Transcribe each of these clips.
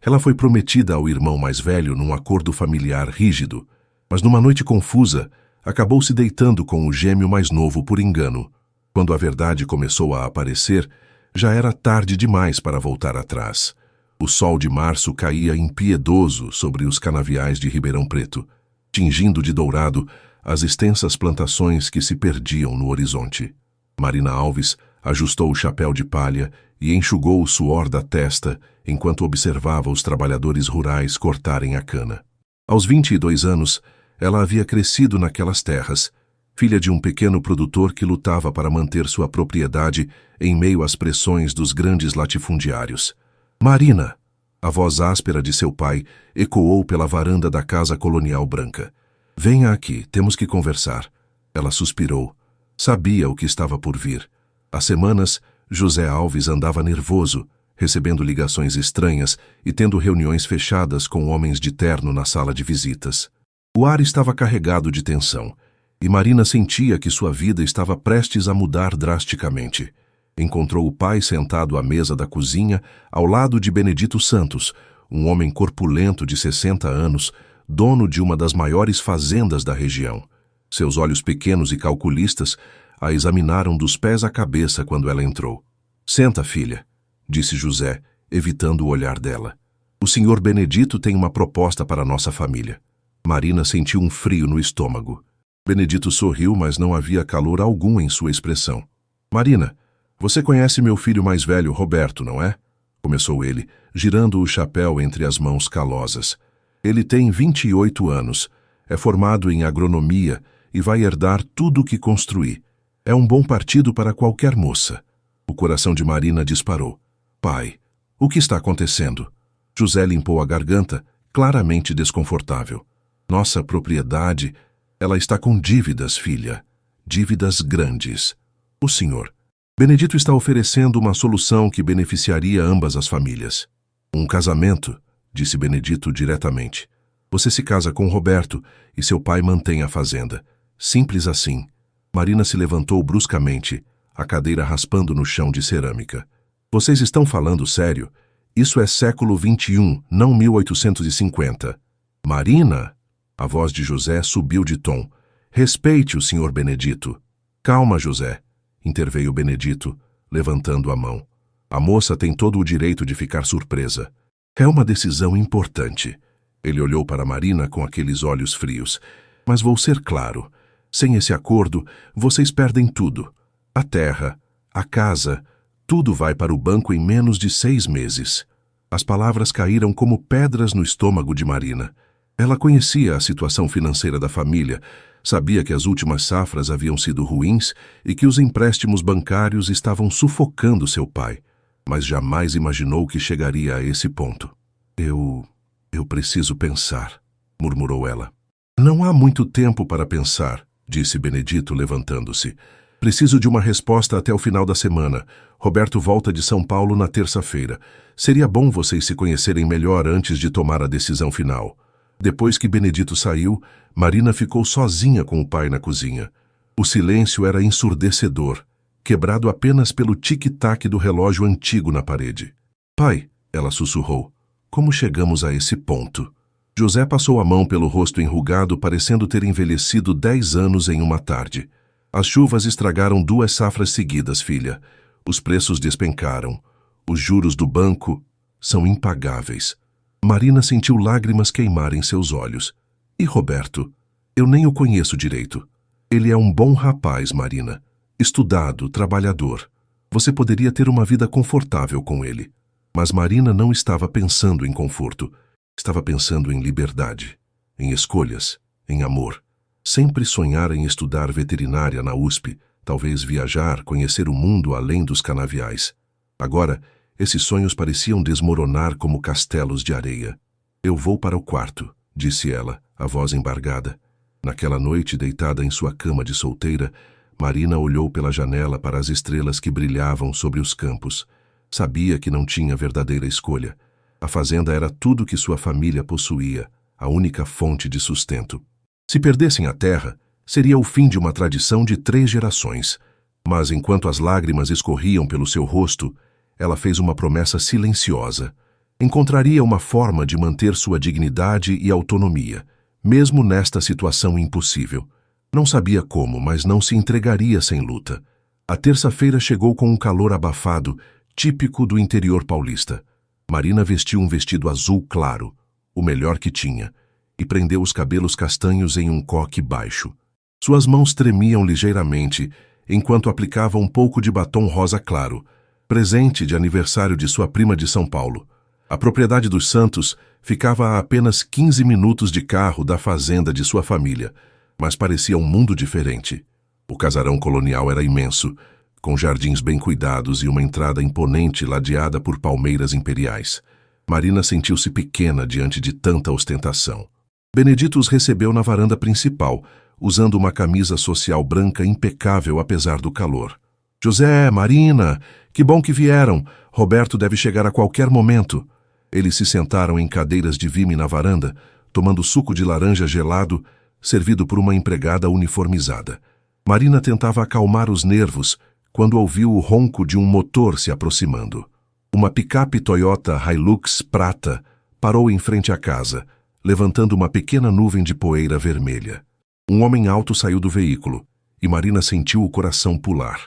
Ela foi prometida ao irmão mais velho num acordo familiar rígido, mas numa noite confusa, acabou se deitando com o gêmeo mais novo por engano. Quando a verdade começou a aparecer, já era tarde demais para voltar atrás. O sol de março caía impiedoso sobre os canaviais de Ribeirão Preto, tingindo de dourado as extensas plantações que se perdiam no horizonte. Marina Alves ajustou o chapéu de palha e enxugou o suor da testa enquanto observava os trabalhadores rurais cortarem a cana. Aos 22 anos, ela havia crescido naquelas terras, filha de um pequeno produtor que lutava para manter sua propriedade em meio às pressões dos grandes latifundiários. Marina! A voz áspera de seu pai ecoou pela varanda da casa colonial branca. Venha aqui, temos que conversar. Ela suspirou. Sabia o que estava por vir. Há semanas, José Alves andava nervoso, recebendo ligações estranhas e tendo reuniões fechadas com homens de terno na sala de visitas. O ar estava carregado de tensão, e Marina sentia que sua vida estava prestes a mudar drasticamente. Encontrou o pai sentado à mesa da cozinha, ao lado de Benedito Santos, um homem corpulento de 60 anos, dono de uma das maiores fazendas da região. Seus olhos pequenos e calculistas a examinaram dos pés à cabeça quando ela entrou. Senta, filha, disse José, evitando o olhar dela. O senhor Benedito tem uma proposta para nossa família. Marina sentiu um frio no estômago. Benedito sorriu, mas não havia calor algum em sua expressão. Marina, você conhece meu filho mais velho, Roberto, não é? Começou ele, girando o chapéu entre as mãos calosas. Ele tem 28 anos, é formado em agronomia e vai herdar tudo o que construir. É um bom partido para qualquer moça. O coração de Marina disparou. Pai, o que está acontecendo? José limpou a garganta, claramente desconfortável. Nossa propriedade, ela está com dívidas, filha. Dívidas grandes. O senhor. Benedito está oferecendo uma solução que beneficiaria ambas as famílias. Um casamento, disse Benedito diretamente. Você se casa com Roberto e seu pai mantém a fazenda. Simples assim. Marina se levantou bruscamente, a cadeira raspando no chão de cerâmica. Vocês estão falando sério? Isso é século XXI, não 1850. Marina! A voz de José subiu de tom. Respeite o senhor Benedito. Calma, José, interveio Benedito, levantando a mão. A moça tem todo o direito de ficar surpresa. É uma decisão importante. Ele olhou para Marina com aqueles olhos frios. Mas vou ser claro. Sem esse acordo, vocês perdem tudo. A terra, a casa, tudo vai para o banco em menos de 6 meses. As palavras caíram como pedras no estômago de Marina. Ela conhecia a situação financeira da família, sabia que as últimas safras haviam sido ruins e que os empréstimos bancários estavam sufocando seu pai, mas jamais imaginou que chegaria a esse ponto. Eu preciso pensar, murmurou ela. Não há muito tempo para pensar, disse Benedito, levantando-se. Preciso de uma resposta até o final da semana. Roberto volta de São Paulo na terça-feira. Seria bom vocês se conhecerem melhor antes de tomar a decisão final. Depois que Benedito saiu, Marina ficou sozinha com o pai na cozinha. O silêncio era ensurdecedor, quebrado apenas pelo tic-tac do relógio antigo na parede. Pai, ela sussurrou, como chegamos a esse ponto? José passou a mão pelo rosto enrugado, parecendo ter envelhecido 10 anos em uma tarde. As chuvas estragaram 2 safras seguidas, filha. Os preços despencaram. Os juros do banco são impagáveis. Marina sentiu lágrimas queimarem seus olhos. E Roberto? Eu nem o conheço direito. Ele é um bom rapaz, Marina. Estudado, trabalhador. Você poderia ter uma vida confortável com ele. Mas Marina não estava pensando em conforto. Estava pensando em liberdade, em escolhas, em amor. Sempre sonhara em estudar veterinária na USP, talvez viajar, conhecer o mundo além dos canaviais. Agora, esses sonhos pareciam desmoronar como castelos de areia. Eu vou para o quarto, disse ela, a voz embargada. Naquela noite, deitada em sua cama de solteira, Marina olhou pela janela para as estrelas que brilhavam sobre os campos. Sabia que não tinha verdadeira escolha. A fazenda era tudo que sua família possuía, a única fonte de sustento. Se perdessem a terra, seria o fim de uma tradição de 3 gerações. Mas enquanto as lágrimas escorriam pelo seu rosto, ela fez uma promessa silenciosa. Encontraria uma forma de manter sua dignidade e autonomia, mesmo nesta situação impossível. Não sabia como, mas não se entregaria sem luta. A terça-feira chegou com um calor abafado, típico do interior paulista. Marina vestiu um vestido azul claro, o melhor que tinha, e prendeu os cabelos castanhos em um coque baixo. Suas mãos tremiam ligeiramente, enquanto aplicava um pouco de batom rosa claro, presente de aniversário de sua prima de São Paulo. A propriedade dos Santos ficava a apenas 15 minutos de carro da fazenda de sua família, mas parecia um mundo diferente. O casarão colonial era imenso, com jardins bem cuidados e uma entrada imponente ladeada por palmeiras imperiais. Marina sentiu-se pequena diante de tanta ostentação. Benedito os recebeu na varanda principal, usando uma camisa social branca impecável apesar do calor. José, Marina, que bom que vieram. Roberto deve chegar a qualquer momento. Eles se sentaram em cadeiras de vime na varanda, tomando suco de laranja gelado, servido por uma empregada uniformizada. Marina tentava acalmar os nervos quando ouviu o ronco de um motor se aproximando. Uma picape Toyota Hilux prata parou em frente à casa, levantando uma pequena nuvem de poeira vermelha. Um homem alto saiu do veículo, e Marina sentiu o coração pular.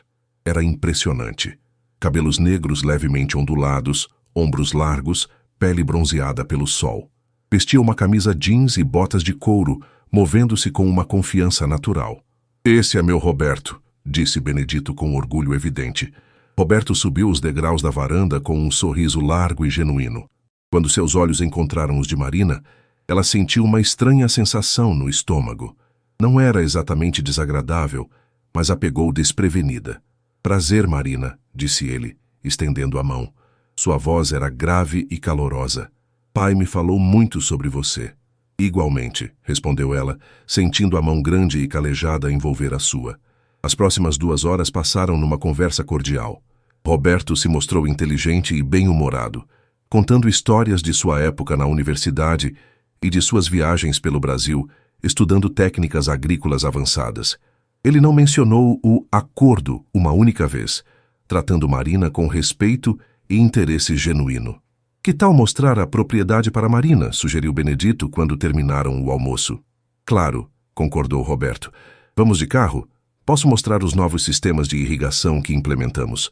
Era impressionante. Cabelos negros levemente ondulados, ombros largos, pele bronzeada pelo sol. Vestia uma camisa jeans e botas de couro, movendo-se com uma confiança natural. "Esse é meu Roberto", disse Benedito com orgulho evidente. Roberto subiu os degraus da varanda com um sorriso largo e genuíno. Quando seus olhos encontraram os de Marina, ela sentiu uma estranha sensação no estômago. Não era exatamente desagradável, mas a pegou desprevenida. "Prazer, Marina", disse ele, estendendo a mão. Sua voz era grave e calorosa. "Pai me falou muito sobre você." "Igualmente", respondeu ela, sentindo a mão grande e calejada envolver a sua. As próximas 2 horas passaram numa conversa cordial. Roberto se mostrou inteligente e bem-humorado, contando histórias de sua época na universidade e de suas viagens pelo Brasil, estudando técnicas agrícolas avançadas. Ele não mencionou o acordo uma única vez, tratando Marina com respeito e interesse genuíno. "Que tal mostrar a propriedade para Marina?", sugeriu Benedito quando terminaram o almoço. "Claro", concordou Roberto. "Vamos de carro? Posso mostrar os novos sistemas de irrigação que implementamos."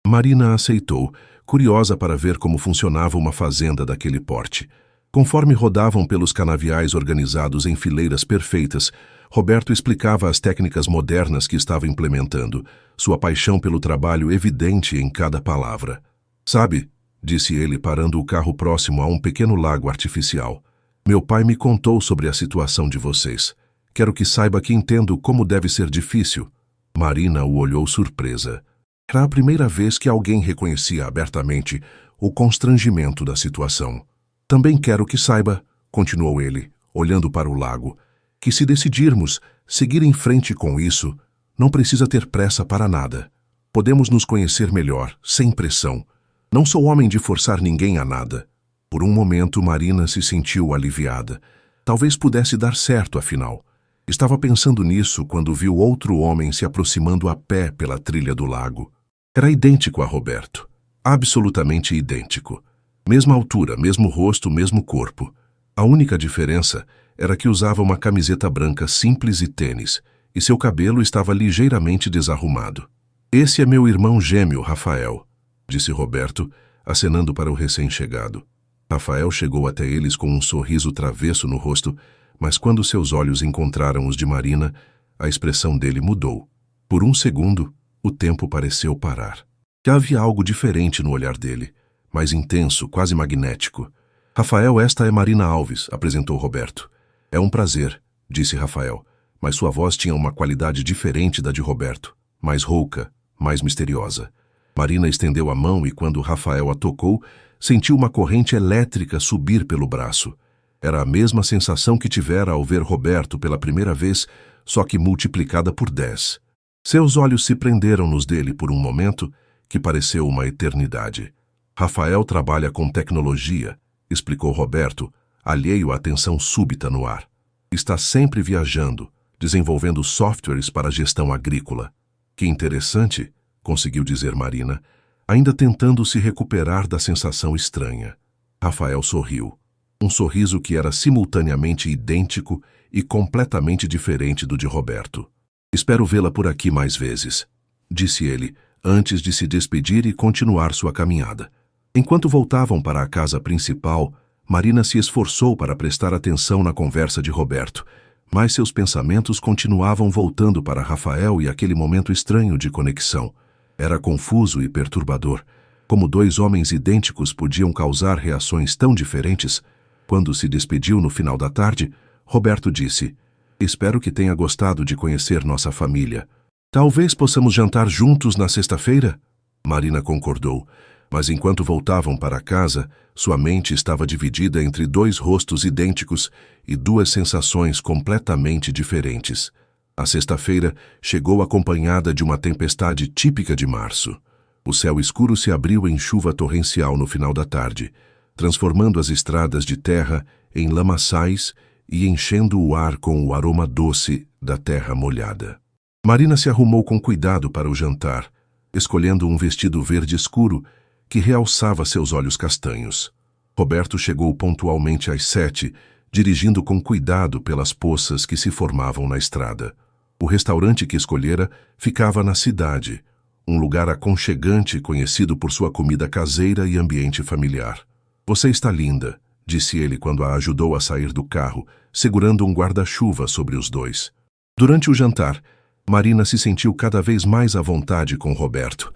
Marina aceitou, curiosa para ver como funcionava uma fazenda daquele porte. Conforme rodavam pelos canaviais organizados em fileiras perfeitas, Roberto explicava as técnicas modernas que estava implementando, sua paixão pelo trabalho evidente em cada palavra. "Sabe", disse ele parando o carro próximo a um pequeno lago artificial, "meu pai me contou sobre a situação de vocês. Quero que saiba que entendo como deve ser difícil." Marina o olhou surpresa. Era a primeira vez que alguém reconhecia abertamente o constrangimento da situação. "Também quero que saiba", continuou ele, olhando para o lago, "que se decidirmos seguir em frente com isso, não precisa ter pressa para nada. Podemos nos conhecer melhor, sem pressão. Não sou homem de forçar ninguém a nada." Por um momento, Marina se sentiu aliviada. Talvez pudesse dar certo, afinal. Estava pensando nisso quando viu outro homem se aproximando a pé pela trilha do lago. Era idêntico a Roberto. Absolutamente idêntico. Mesma altura, mesmo rosto, mesmo corpo. A única diferença era que usava uma camiseta branca simples e tênis, e seu cabelo estava ligeiramente desarrumado. "Esse é meu irmão gêmeo, Rafael", disse Roberto, acenando para o recém-chegado. Rafael chegou até eles com um sorriso travesso no rosto, mas quando seus olhos encontraram os de Marina, a expressão dele mudou. Por um segundo, o tempo pareceu parar. Já havia algo diferente no olhar dele, mais intenso, quase magnético. "Rafael, esta é Marina Alves", apresentou Roberto. "É um prazer", disse Rafael, mas sua voz tinha uma qualidade diferente da de Roberto, mais rouca, mais misteriosa. Marina estendeu a mão e quando Rafael a tocou, sentiu uma corrente elétrica subir pelo braço. Era a mesma sensação que tivera ao ver Roberto pela primeira vez, só que multiplicada por 10. Seus olhos se prenderam nos dele por um momento, que pareceu uma eternidade. "Rafael trabalha com tecnologia", explicou Roberto, alheio à tensão súbita no ar. "Está sempre viajando, desenvolvendo softwares para a gestão agrícola." "Que interessante", conseguiu dizer Marina, ainda tentando se recuperar da sensação estranha. Rafael sorriu. Um sorriso que era simultaneamente idêntico e completamente diferente do de Roberto. Espero vê-la por aqui mais vezes, disse ele, antes de se despedir e continuar sua caminhada. Enquanto voltavam para a casa principal, Marina se esforçou para prestar atenção na conversa de Roberto, mas seus pensamentos continuavam voltando para Rafael e aquele momento estranho de conexão. Era confuso e perturbador. Como dois homens idênticos podiam causar reações tão diferentes? Quando se despediu no final da tarde, Roberto disse: "Espero que tenha gostado de conhecer nossa família. Talvez possamos jantar juntos na sexta-feira?" Marina concordou, mas enquanto voltavam para casa, sua mente estava dividida entre dois rostos idênticos e duas sensações completamente diferentes. A sexta-feira chegou acompanhada de uma tempestade típica de março. O céu escuro se abriu em chuva torrencial no final da tarde, transformando as estradas de terra em lamaçais e enchendo o ar com o aroma doce da terra molhada. Marina se arrumou com cuidado para o jantar, escolhendo um vestido verde escuro que realçava seus olhos castanhos. Roberto chegou pontualmente às 7, dirigindo com cuidado pelas poças que se formavam na estrada. O restaurante que escolhera ficava na cidade, um lugar aconchegante conhecido por sua comida caseira e ambiente familiar. "Você está linda", disse ele quando a ajudou a sair do carro, segurando um guarda-chuva sobre os dois. Durante o jantar, Marina se sentiu cada vez mais à vontade com Roberto.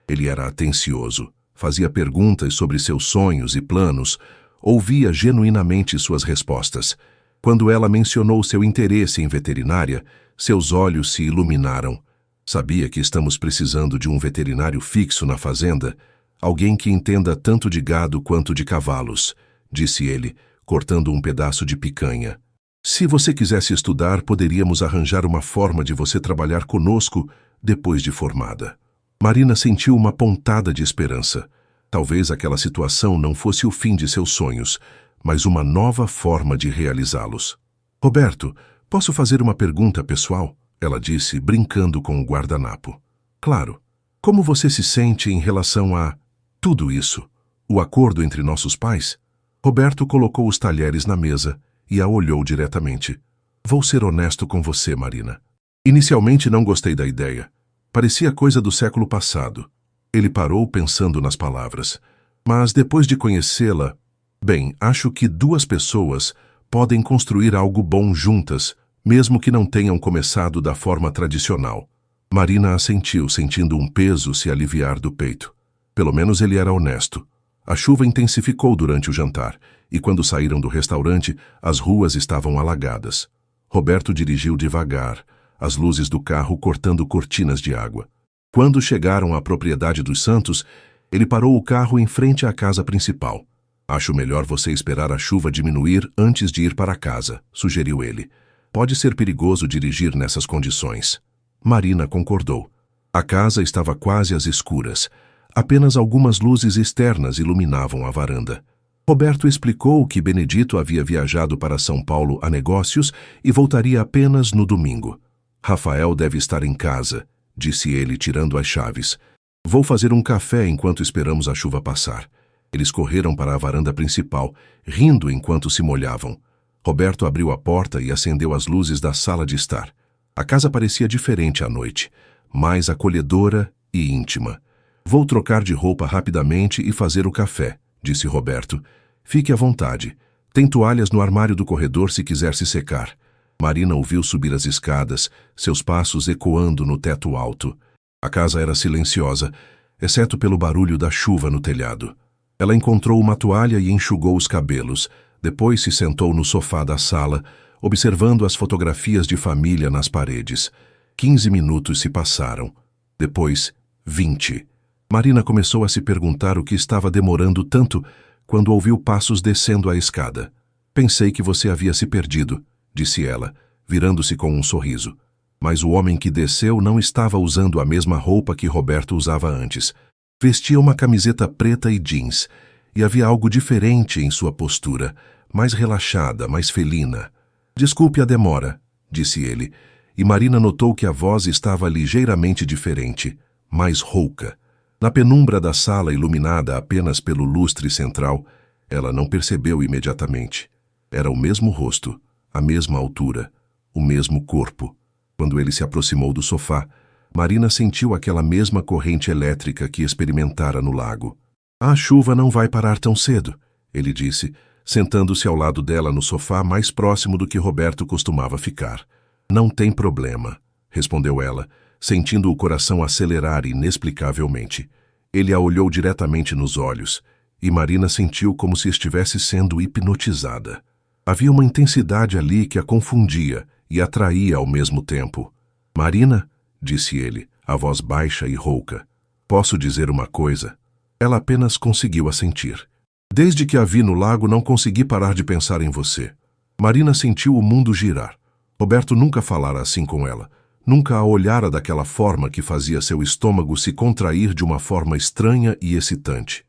Ele era atencioso, fazia perguntas sobre seus sonhos e planos, ouvia genuinamente suas respostas. Quando ela mencionou seu interesse em veterinária, seus olhos se iluminaram. "Sabia que estamos precisando de um veterinário fixo na fazenda? Alguém que entenda tanto de gado quanto de cavalos", disse ele, cortando um pedaço de picanha. "Se você quisesse estudar, poderíamos arranjar uma forma de você trabalhar conosco depois de formada." Marina sentiu uma pontada de esperança. Talvez aquela situação não fosse o fim de seus sonhos, mas uma nova forma de realizá-los. "Roberto, posso fazer uma pergunta pessoal?" ela disse, brincando com o guardanapo. "Claro. Como você se sente em relação a tudo isso? O acordo entre nossos pais?" Roberto colocou os talheres na mesa e a olhou diretamente. "Vou ser honesto com você, Marina. Inicialmente não gostei da ideia. Parecia coisa do século passado." Ele parou pensando nas palavras. "Mas depois de conhecê-la, bem, acho que duas pessoas podem construir algo bom juntas, mesmo que não tenham começado da forma tradicional." Marina assentiu, sentindo um peso se aliviar do peito. Pelo menos ele era honesto. A chuva intensificou durante o jantar, e quando saíram do restaurante, as ruas estavam alagadas. Roberto dirigiu devagar, as luzes do carro cortando cortinas de água. Quando chegaram à propriedade dos Santos, ele parou o carro em frente à casa principal. "Acho melhor você esperar a chuva diminuir antes de ir para casa", sugeriu ele. "Pode ser perigoso dirigir nessas condições." Marina concordou. A casa estava quase às escuras. Apenas algumas luzes externas iluminavam a varanda. Roberto explicou que Benedito havia viajado para São Paulo a negócios e voltaria apenas no domingo. "Rafael deve estar em casa", disse ele, tirando as chaves. "Vou fazer um café enquanto esperamos a chuva passar." Eles correram para a varanda principal, rindo enquanto se molhavam. Roberto abriu a porta e acendeu as luzes da sala de estar. A casa parecia diferente à noite, mais acolhedora e íntima. "Vou trocar de roupa rapidamente e fazer o café", disse Roberto. "Fique à vontade. Tem toalhas no armário do corredor se quiser se secar." Marina ouviu subir as escadas, seus passos ecoando no teto alto. A casa era silenciosa, exceto pelo barulho da chuva no telhado. Ela encontrou uma toalha e enxugou os cabelos. Depois se sentou no sofá da sala, observando as fotografias de família nas paredes. 15 minutos se passaram. Depois, 20. Marina começou a se perguntar o que estava demorando tanto quando ouviu passos descendo a escada. "Pensei que você havia se perdido", disse ela, virando-se com um sorriso. Mas o homem que desceu não estava usando a mesma roupa que Roberto usava antes. Vestia uma camiseta preta e jeans, e havia algo diferente em sua postura, mais relaxada, mais felina. "Desculpe a demora", disse ele, e Marina notou que a voz estava ligeiramente diferente, mais rouca. Na penumbra da sala iluminada apenas pelo lustre central, Ela não percebeu imediatamente. Era o mesmo rosto, a mesma altura, o mesmo corpo. Quando ele se aproximou do sofá, Marina sentiu aquela mesma corrente elétrica que experimentara no lago. A chuva não vai parar tão cedo, ele disse, sentando-se ao lado dela no sofá mais próximo do que Roberto costumava ficar. Não tem problema, respondeu ela, sentindo o coração acelerar inexplicavelmente. Ele a olhou diretamente nos olhos, e Marina sentiu como se estivesse sendo hipnotizada. Havia uma intensidade ali que a confundia e atraía ao mesmo tempo. Marina, disse ele, a voz baixa e rouca. Posso dizer uma coisa? Ela apenas conseguiu assentir. Desde que a vi no lago, não consegui parar de pensar em você. Marina sentiu o mundo girar. Roberto nunca falara assim com ela. Nunca a olhara daquela forma que fazia seu estômago se contrair de uma forma estranha e excitante.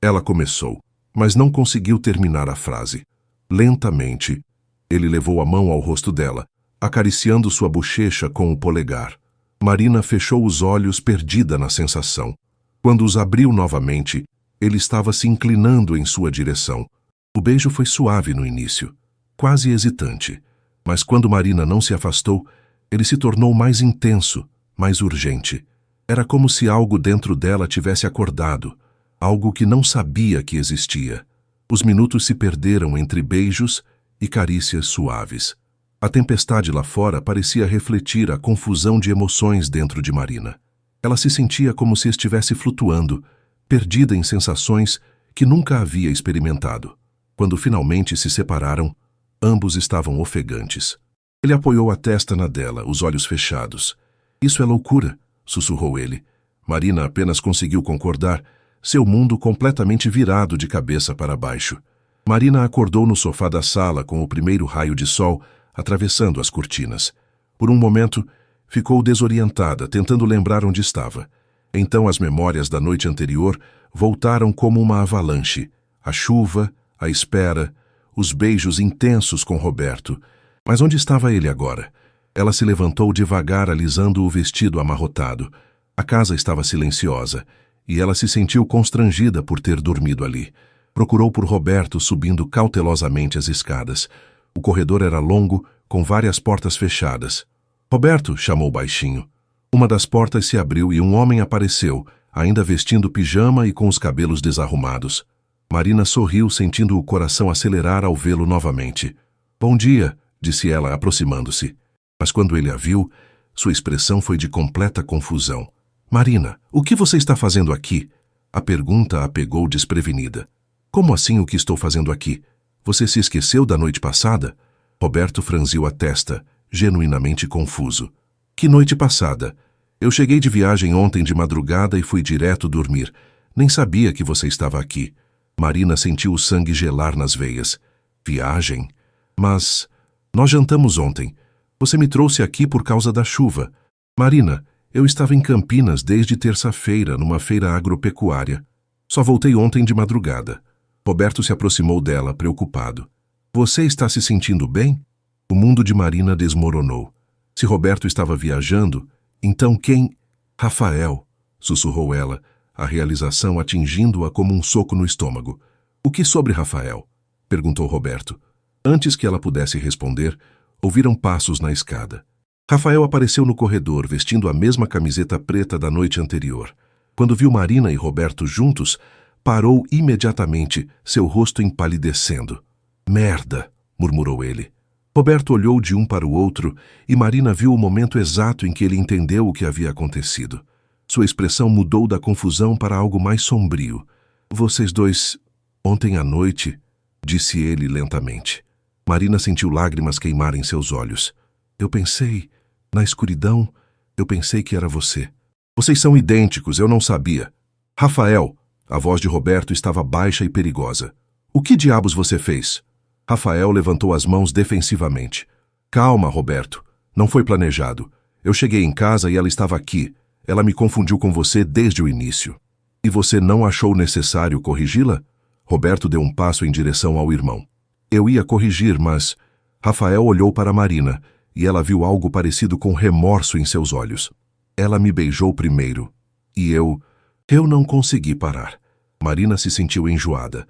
Ela começou, mas não conseguiu terminar a frase. Lentamente, ele levou a mão ao rosto dela, acariciando sua bochecha com o polegar. Marina fechou os olhos, perdida na sensação. Quando os abriu novamente, ele estava se inclinando em sua direção. O beijo foi suave no início, quase hesitante, mas quando Marina não se afastou, ele se tornou mais intenso, mais urgente. Era como se algo dentro dela tivesse acordado, algo que não sabia que existia. Os minutos se perderam entre beijos e carícias suaves. A tempestade lá fora parecia refletir a confusão de emoções dentro de Marina. Ela se sentia como se estivesse flutuando, perdida em sensações que nunca havia experimentado. Quando finalmente se separaram, ambos estavam ofegantes. Ele apoiou a testa na dela, os olhos fechados. Isso é loucura, sussurrou ele. Marina apenas conseguiu concordar, seu mundo completamente virado de cabeça para baixo. Marina acordou no sofá da sala com o primeiro raio de sol atravessando as cortinas. Por um momento, ficou desorientada, tentando lembrar onde estava. Então as memórias da noite anterior voltaram como uma avalanche. A chuva, a espera, os beijos intensos com Roberto. Mas onde estava ele agora? Ela se levantou devagar, alisando o vestido amarrotado. A casa estava silenciosa, e ela se sentiu constrangida por ter dormido ali. Procurou por Roberto, subindo cautelosamente as escadas. O corredor era longo, com várias portas fechadas. Roberto, chamou baixinho. Uma das portas se abriu e um homem apareceu, ainda vestindo pijama e com os cabelos desarrumados. Marina sorriu, sentindo o coração acelerar ao vê-lo novamente. Bom dia, disse ela, aproximando-se. Mas quando ele a viu, sua expressão foi de completa confusão. Marina, o que você está fazendo aqui? A pergunta a pegou desprevenida. Como assim o que estou fazendo aqui? Você se esqueceu da noite passada? Roberto franziu a testa, genuinamente confuso. Que noite passada? Eu cheguei de viagem ontem de madrugada e fui direto dormir. Nem sabia que você estava aqui. Marina sentiu o sangue gelar nas veias. Viagem? Mas nós jantamos ontem. Você me trouxe aqui por causa da chuva. Marina, eu estava em Campinas desde terça-feira, numa feira agropecuária. Só voltei ontem de madrugada. Roberto se aproximou dela, preocupado. Você está se sentindo bem? O mundo de Marina desmoronou. Se Roberto estava viajando, então quem? Rafael, sussurrou ela, a realização atingindo-a como um soco no estômago. O que sobre Rafael? Perguntou Roberto. Antes que ela pudesse responder, ouviram passos na escada. Rafael apareceu no corredor, vestindo a mesma camiseta preta da noite anterior. Quando viu Marina e Roberto juntos, parou imediatamente, seu rosto empalidecendo. Merda, murmurou ele. Roberto olhou de um para o outro e Marina viu o momento exato em que ele entendeu o que havia acontecido. Sua expressão mudou da confusão para algo mais sombrio. Vocês dois, ontem à noite, disse ele lentamente. Marina sentiu lágrimas queimarem seus olhos. Eu pensei, na escuridão, eu pensei que era você. Vocês são idênticos, eu não sabia. Rafael, a voz de Roberto estava baixa e perigosa. O que diabos você fez? Rafael levantou as mãos defensivamente. Calma, Roberto. Não foi planejado. Eu cheguei em casa e ela estava aqui. Ela me confundiu com você desde o início. E você não achou necessário corrigi-la? Roberto deu um passo em direção ao irmão. Eu ia corrigir, mas... Rafael olhou para Marina e ela viu algo parecido com remorso em seus olhos. Ela me beijou primeiro. E eu não consegui parar. Marina se sentiu enjoada.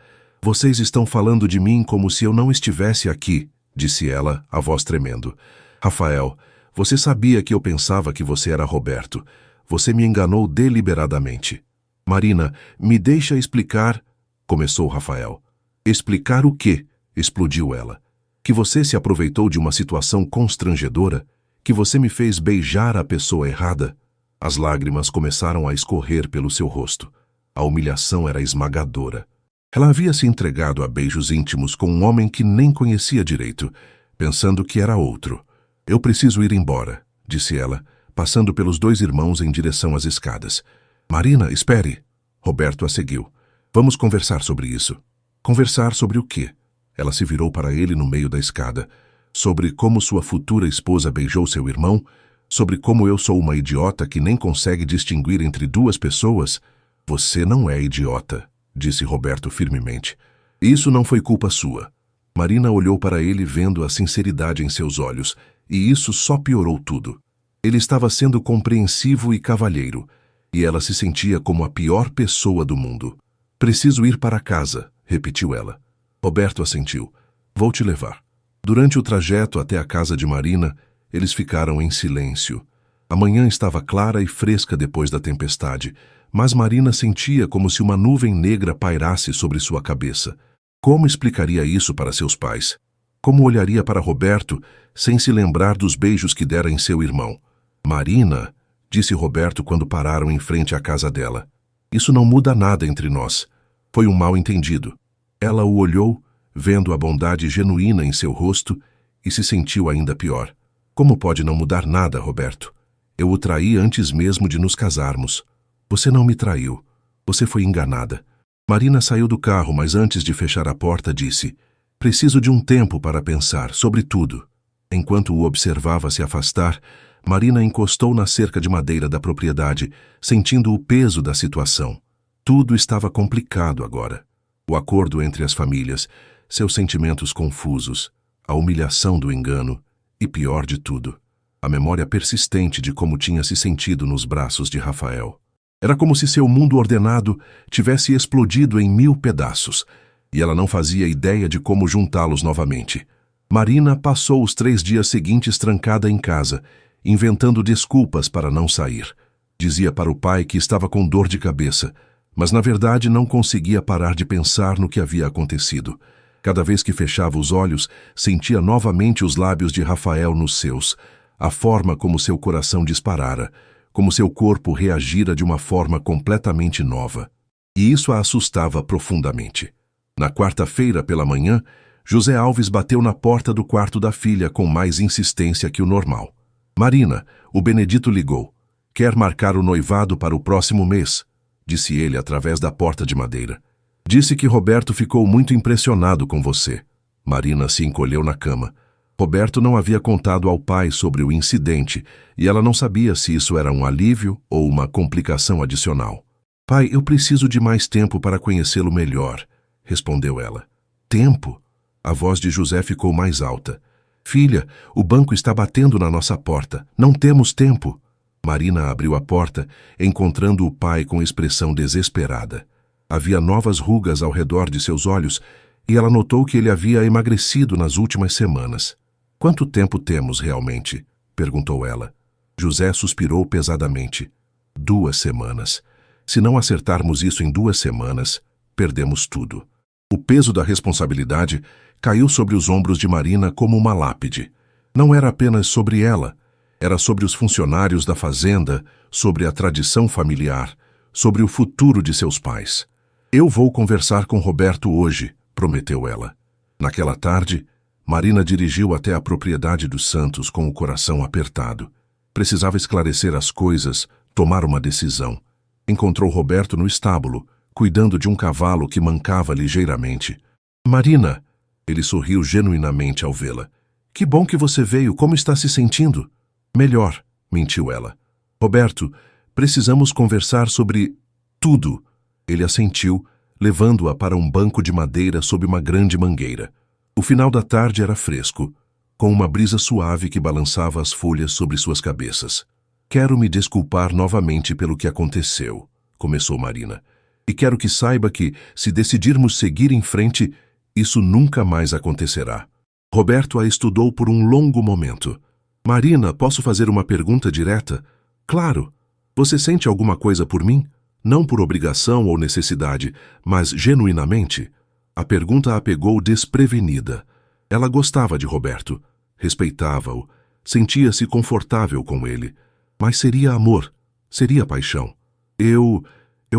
Vocês estão falando de mim como se eu não estivesse aqui, disse ela, a voz tremendo. Rafael, você sabia que eu pensava que você era Roberto. Você me enganou deliberadamente. Marina, me deixa explicar, começou Rafael. Explicar o quê? Explodiu ela. Que você se aproveitou de uma situação constrangedora? Que você me fez beijar a pessoa errada? As lágrimas começaram a escorrer pelo seu rosto. A humilhação era esmagadora. Ela havia se entregado a beijos íntimos com um homem que nem conhecia direito, pensando que era outro. Eu preciso ir embora, disse ela, passando pelos dois irmãos em direção às escadas. Marina, espere. Roberto a seguiu. Vamos conversar sobre isso. Conversar sobre o quê? Ela se virou para ele no meio da escada. Sobre como sua futura esposa beijou seu irmão? Sobre como eu sou uma idiota que nem consegue distinguir entre duas pessoas? Você não é idiota, disse Roberto firmemente. Isso não foi culpa sua. Marina olhou para ele vendo a sinceridade em seus olhos, e isso só piorou tudo. Ele estava sendo compreensivo e cavalheiro, e ela se sentia como a pior pessoa do mundo. Preciso ir para casa, repetiu ela. Roberto assentiu. Vou te levar. Durante o trajeto até a casa de Marina, eles ficaram em silêncio. A manhã estava clara e fresca depois da tempestade, mas Marina sentia como se uma nuvem negra pairasse sobre sua cabeça. Como explicaria isso para seus pais? Como olharia para Roberto sem se lembrar dos beijos que dera em seu irmão? Marina, disse Roberto quando pararam em frente à casa dela. Isso não muda nada entre nós. Foi um mal-entendido. Ela o olhou, vendo a bondade genuína em seu rosto, e se sentiu ainda pior. Como pode não mudar nada, Roberto? Eu o traí antes mesmo de nos casarmos. Você não me traiu. Você foi enganada. Marina saiu do carro, mas antes de fechar a porta disse: Preciso de um tempo para pensar sobre tudo. Enquanto o observava se afastar, Marina encostou na cerca de madeira da propriedade, sentindo o peso da situação. Tudo estava complicado agora. O acordo entre as famílias, seus sentimentos confusos, a humilhação do engano e, pior de tudo, a memória persistente de como tinha se sentido nos braços de Rafael. Era como se seu mundo ordenado tivesse explodido em 1000 pedaços, e ela não fazia ideia de como juntá-los novamente. Marina passou os 3 dias seguintes trancada em casa, inventando desculpas para não sair. Dizia para o pai que estava com dor de cabeça, mas na verdade não conseguia parar de pensar no que havia acontecido. Cada vez que fechava os olhos, sentia novamente os lábios de Rafael nos seus, a forma como seu coração disparara, como seu corpo reagira de uma forma completamente nova. E isso a assustava profundamente. Na quarta-feira pela manhã, José Alves bateu na porta do quarto da filha com mais insistência que o normal. Marina, o Benedito ligou. Quer marcar o noivado para o próximo mês, disse ele através da porta de madeira. Disse que Roberto ficou muito impressionado com você. Marina se encolheu na cama. Roberto não havia contado ao pai sobre o incidente e ela não sabia se isso era um alívio ou uma complicação adicional. Pai, eu preciso de mais tempo para conhecê-lo melhor, respondeu ela. Tempo? A voz de José ficou mais alta. Filha, o banco está batendo na nossa porta. Não temos tempo. Marina abriu a porta, encontrando o pai com expressão desesperada. Havia novas rugas ao redor de seus olhos e ela notou que ele havia emagrecido nas últimas semanas. Quanto tempo temos realmente? Perguntou ela. José suspirou pesadamente. 2 semanas. Se não acertarmos isso em 2 semanas, perdemos tudo. O peso da responsabilidade caiu sobre os ombros de Marina como uma lápide. Não era apenas sobre ela, era sobre os funcionários da fazenda, sobre a tradição familiar, sobre o futuro de seus pais. Eu vou conversar com Roberto hoje, prometeu ela. Naquela tarde, Marina dirigiu até a propriedade dos Santos com o coração apertado. Precisava esclarecer as coisas, tomar uma decisão. Encontrou Roberto no estábulo, cuidando de um cavalo que mancava ligeiramente. Marina! Ele sorriu genuinamente ao vê-la. Que bom que você veio, como está se sentindo? Melhor, mentiu ela. Roberto, precisamos conversar sobre tudo. Ele assentiu, levando-a para um banco de madeira sob uma grande mangueira. O final da tarde era fresco, com uma brisa suave que balançava as folhas sobre suas cabeças. Quero me desculpar novamente pelo que aconteceu, começou Marina. E quero que saiba que, se decidirmos seguir em frente, isso nunca mais acontecerá. Roberto a estudou por um longo momento. Marina, posso fazer uma pergunta direta? Claro. Você sente alguma coisa por mim? Não por obrigação ou necessidade, mas genuinamente? A pergunta a pegou desprevenida. Ela gostava de Roberto, respeitava-o, sentia-se confortável com ele. Mas seria amor, seria paixão. Eu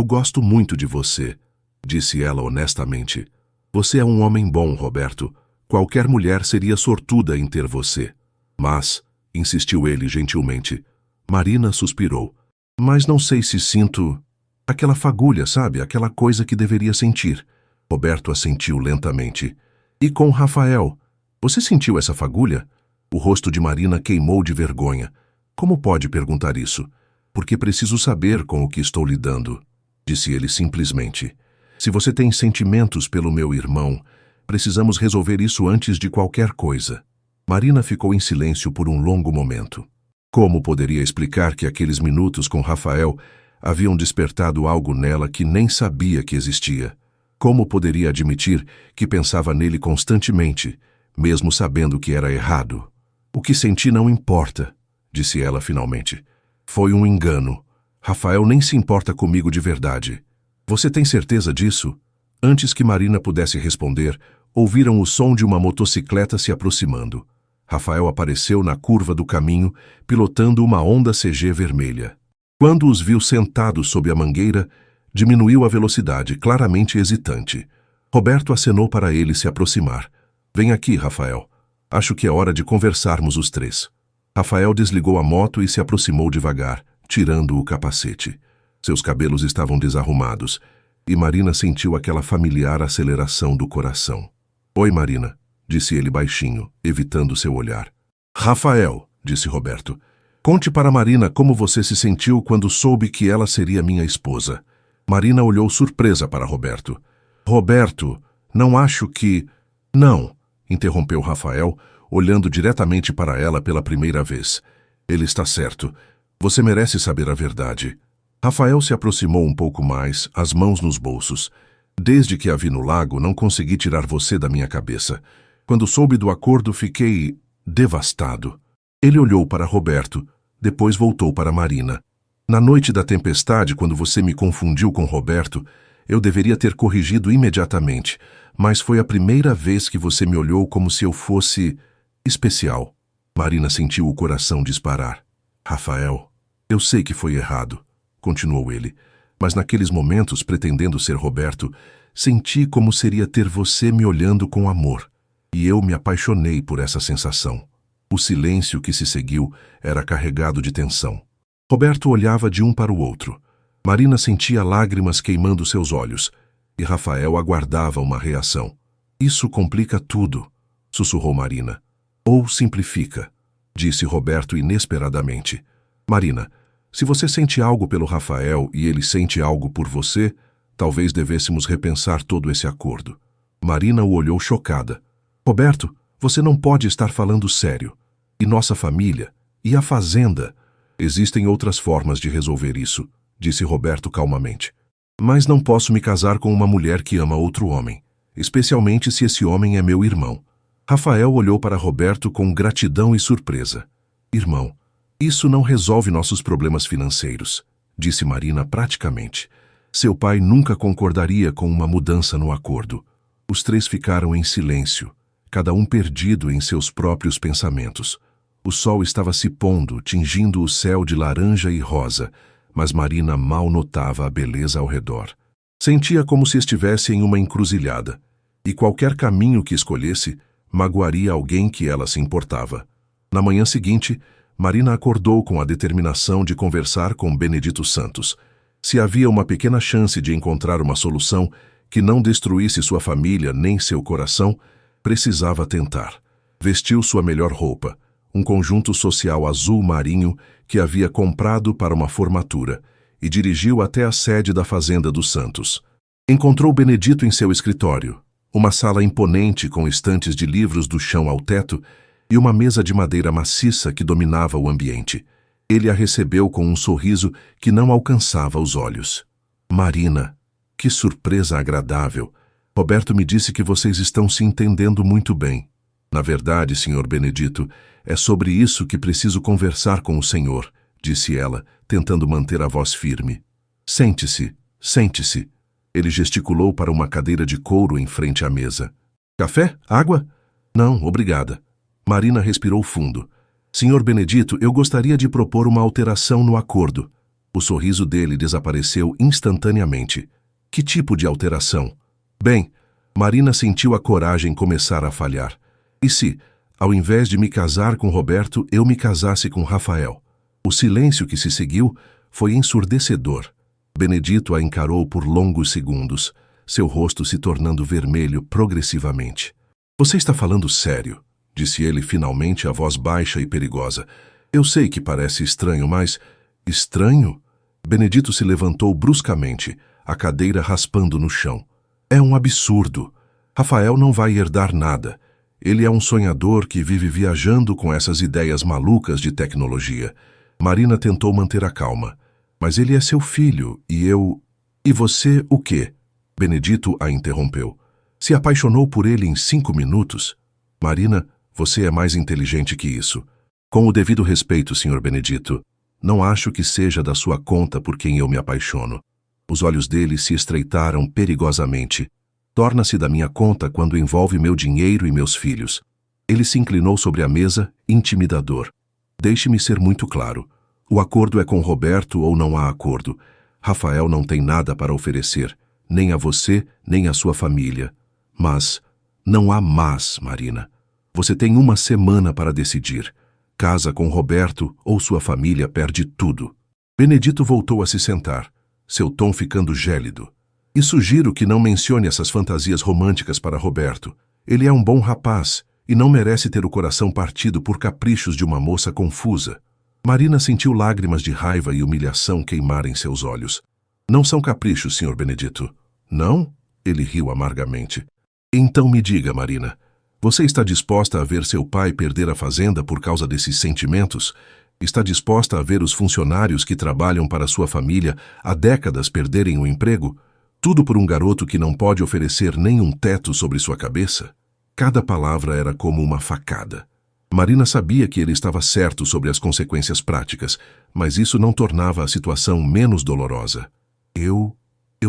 gosto muito de você, disse ela honestamente. Você é um homem bom, Roberto. Qualquer mulher seria sortuda em ter você. Mas, insistiu ele gentilmente. Marina suspirou. Mas não sei se sinto... aquela fagulha, sabe? Aquela coisa que deveria sentir. Roberto assentiu lentamente. E com Rafael? Você sentiu essa fagulha? O rosto de Marina queimou de vergonha. Como pode perguntar isso? Porque preciso saber com o que estou lidando, disse ele simplesmente. Se você tem sentimentos pelo meu irmão, precisamos resolver isso antes de qualquer coisa. Marina ficou em silêncio por um longo momento. Como poderia explicar que aqueles minutos com Rafael haviam despertado algo nela que nem sabia que existia? Como poderia admitir que pensava nele constantemente, mesmo sabendo que era errado? O que senti não importa, disse ela finalmente. Foi um engano. Rafael nem se importa comigo de verdade. Você tem certeza disso? Antes que Marina pudesse responder, ouviram o som de uma motocicleta se aproximando. Rafael apareceu na curva do caminho, pilotando uma Honda CG vermelha. Quando os viu sentados sob a mangueira, diminuiu a velocidade, claramente hesitante. Roberto acenou para ele se aproximar. Vem aqui, Rafael. Acho que é hora de conversarmos os três. Rafael desligou a moto e se aproximou devagar, tirando o capacete. Seus cabelos estavam desarrumados, e Marina sentiu aquela familiar aceleração do coração. Oi, Marina, disse ele baixinho, evitando seu olhar. Rafael, disse Roberto, conte para Marina como você se sentiu quando soube que ela seria minha esposa. Marina olhou surpresa para Roberto. Roberto, não acho que... Não, interrompeu Rafael, olhando diretamente para ela pela primeira vez. Ele está certo. Você merece saber a verdade. Rafael se aproximou um pouco mais, as mãos nos bolsos. Desde que a vi no lago, não consegui tirar você da minha cabeça. Quando soube do acordo, fiquei devastado. Ele olhou para Roberto, depois voltou para Marina. Na noite da tempestade, quando você me confundiu com Roberto, eu deveria ter corrigido imediatamente, mas foi a primeira vez que você me olhou como se eu fosse especial. Marina sentiu o coração disparar. Rafael, eu sei que foi errado, continuou ele, mas naqueles momentos, pretendendo ser Roberto, senti como seria ter você me olhando com amor, e eu me apaixonei por essa sensação. O silêncio que se seguiu era carregado de tensão. Roberto olhava de um para o outro. Marina sentia lágrimas queimando seus olhos, e Rafael aguardava uma reação. Isso complica tudo, sussurrou Marina. Ou simplifica, disse Roberto inesperadamente. Marina, se você sente algo pelo Rafael e ele sente algo por você, talvez devêssemos repensar todo esse acordo. Marina o olhou chocada. Roberto, você não pode estar falando sério. E nossa família? E a fazenda? Existem outras formas de resolver isso, disse Roberto calmamente. Mas não posso me casar com uma mulher que ama outro homem, especialmente se esse homem é meu irmão. Rafael olhou para Roberto com gratidão e surpresa. Irmão, isso não resolve nossos problemas financeiros, disse Marina praticamente. Seu pai nunca concordaria com uma mudança no acordo. Os três ficaram em silêncio, cada um perdido em seus próprios pensamentos. O sol estava se pondo, tingindo o céu de laranja e rosa, mas Marina mal notava a beleza ao redor. Sentia como se estivesse em uma encruzilhada, e qualquer caminho que escolhesse, magoaria alguém que ela se importava. Na manhã seguinte, Marina acordou com a determinação de conversar com Benedito Santos. Se havia uma pequena chance de encontrar uma solução que não destruísse sua família nem seu coração, precisava tentar. Vestiu sua melhor roupa, um conjunto social azul marinho que havia comprado para uma formatura, e dirigiu até a sede da Fazenda dos Santos. Encontrou Benedito em seu escritório, uma sala imponente com estantes de livros do chão ao teto e uma mesa de madeira maciça que dominava o ambiente. Ele a recebeu com um sorriso que não alcançava os olhos. Marina, Que surpresa agradável! Roberto me disse que vocês estão se entendendo muito bem. Na verdade, Sr. Benedito, é sobre isso que preciso conversar com o senhor, disse ela, tentando manter a voz firme. Sente-se, sente-se. Ele gesticulou para uma cadeira de couro em frente à mesa. Café? Água? Não, obrigada. Marina respirou fundo. Sr. Benedito, eu gostaria de propor uma alteração no acordo. O sorriso dele desapareceu instantaneamente. Que tipo de alteração? Bem, Marina sentiu a coragem começar a falhar. E se, ao invés de me casar com Roberto, eu me casasse com Rafael? O silêncio que se seguiu foi ensurdecedor. Benedito a encarou por longos segundos, seu rosto se tornando vermelho progressivamente. Você está falando sério, disse ele finalmente, a voz baixa e perigosa. Eu sei que parece estranho, mas... Estranho? Benedito se levantou bruscamente, a cadeira raspando no chão. É um absurdo. Rafael não vai herdar nada. Ele é um sonhador que vive viajando com essas ideias malucas de tecnologia. Marina tentou manter a calma. Mas ele é seu filho, e eu... E você, o quê? Benedito a interrompeu. Se apaixonou por ele em 5 minutos? Marina, você é mais inteligente que isso. Com o devido respeito, Sr. Benedito, não acho que seja da sua conta por quem eu me apaixono. Os olhos dele se estreitaram perigosamente. Torna-se da minha conta quando envolve meu dinheiro e meus filhos. Ele se inclinou sobre a mesa, intimidador. Deixe-me ser muito claro. O acordo é com Roberto ou não há acordo. Rafael não tem nada para oferecer, nem a você, nem a sua família. Mas não há mas, Marina. Você tem 1 semana para decidir. Casa com Roberto ou sua família perde tudo. Benedito voltou a se sentar, seu tom ficando gélido. E sugiro que não mencione essas fantasias românticas para Roberto. Ele é um bom rapaz e não merece ter o coração partido por caprichos de uma moça confusa. Marina sentiu lágrimas de raiva e humilhação queimar em seus olhos. Não são caprichos, Sr. Benedito. Não? Ele riu amargamente. Então me diga, Marina, você está disposta a ver seu pai perder a fazenda por causa desses sentimentos? Está disposta a ver os funcionários que trabalham para sua família há décadas perderem o emprego? Tudo por um garoto que não pode oferecer nem um teto sobre sua cabeça? Cada palavra era como uma facada. Marina sabia que ele estava certo sobre as consequências práticas, mas isso não tornava a situação menos dolorosa. Eu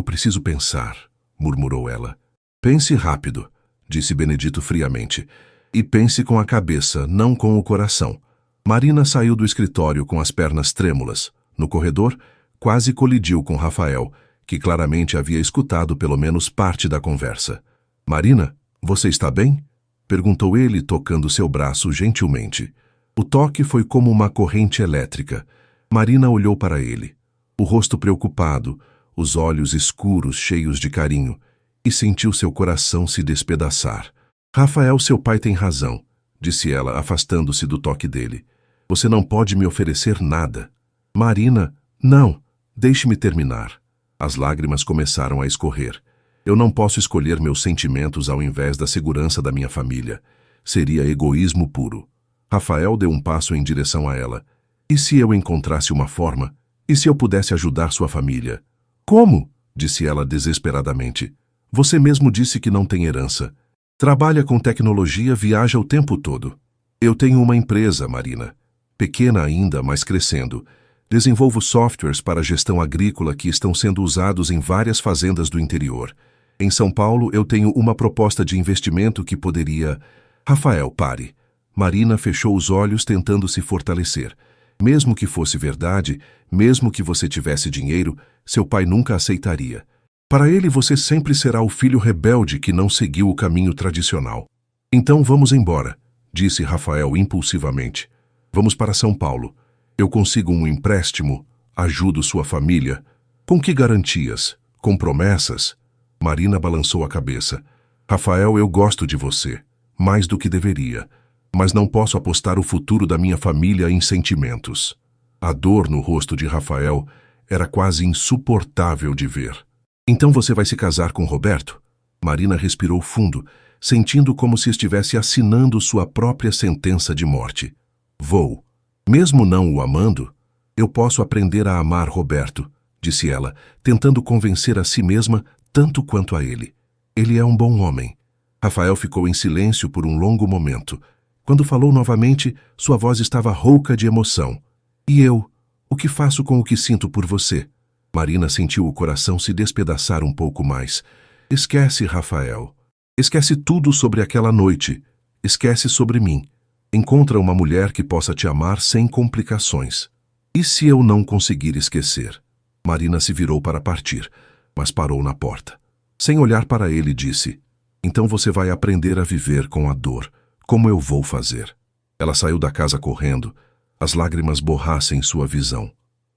preciso pensar, murmurou ela. Pense rápido, disse Benedito friamente. E pense com a cabeça, não com o coração. Marina saiu do escritório com as pernas trêmulas. No corredor, quase colidiu com Rafael, que claramente havia escutado pelo menos parte da conversa. Marina, você está bem? Perguntou ele, tocando seu braço gentilmente. O toque foi como uma corrente elétrica. Marina olhou para ele, o rosto preocupado, os olhos escuros cheios de carinho, e sentiu seu coração se despedaçar. Rafael, seu pai tem razão, disse ela, afastando-se do toque dele. Você não pode me oferecer nada. Marina, não, deixe-me terminar. As lágrimas começaram a escorrer. Eu não posso escolher meus sentimentos ao invés da segurança da minha família. Seria egoísmo puro. Rafael deu um passo em direção a ela. E se eu encontrasse uma forma? E se eu pudesse ajudar sua família? Como? Disse ela desesperadamente. Você mesmo disse que não tem herança. Trabalha com tecnologia, viaja o tempo todo. Eu tenho uma empresa, Marina. Pequena ainda, mas crescendo. Desenvolvo softwares para gestão agrícola que estão sendo usados em várias fazendas do interior. Em São Paulo, eu tenho uma proposta de investimento que poderia... Rafael, pare. Marina fechou os olhos tentando se fortalecer. Mesmo que fosse verdade, mesmo que você tivesse dinheiro, seu pai nunca aceitaria. Para ele, você sempre será o filho rebelde que não seguiu o caminho tradicional. Então vamos embora, disse Rafael impulsivamente. Vamos para São Paulo. Eu consigo um empréstimo, ajudo sua família. Com que garantias? Com promessas? Marina balançou a cabeça. Rafael, eu gosto de você, mais do que deveria, mas não posso apostar o futuro da minha família em sentimentos. A dor no rosto de Rafael era quase insuportável de ver. Então você vai se casar com Roberto? Marina respirou fundo, sentindo como se estivesse assinando sua própria sentença de morte. Vou. Mesmo não o amando, eu posso aprender a amar Roberto, disse ela, tentando convencer a si mesma, tanto quanto a ele. Ele é um bom homem. Rafael ficou em silêncio por um longo momento. Quando falou novamente, sua voz estava rouca de emoção. E eu? O que faço com o que sinto por você? Marina sentiu o coração se despedaçar um pouco mais. Esquece, Rafael. Esquece tudo sobre aquela noite. Esquece sobre mim. Encontra uma mulher que possa te amar sem complicações. E se eu não conseguir esquecer? Marina se virou para partir, mas parou na porta. Sem olhar para ele, disse: então você vai aprender a viver com a dor, como eu vou fazer. Ela saiu da casa correndo. As lágrimas borrassem sua visão.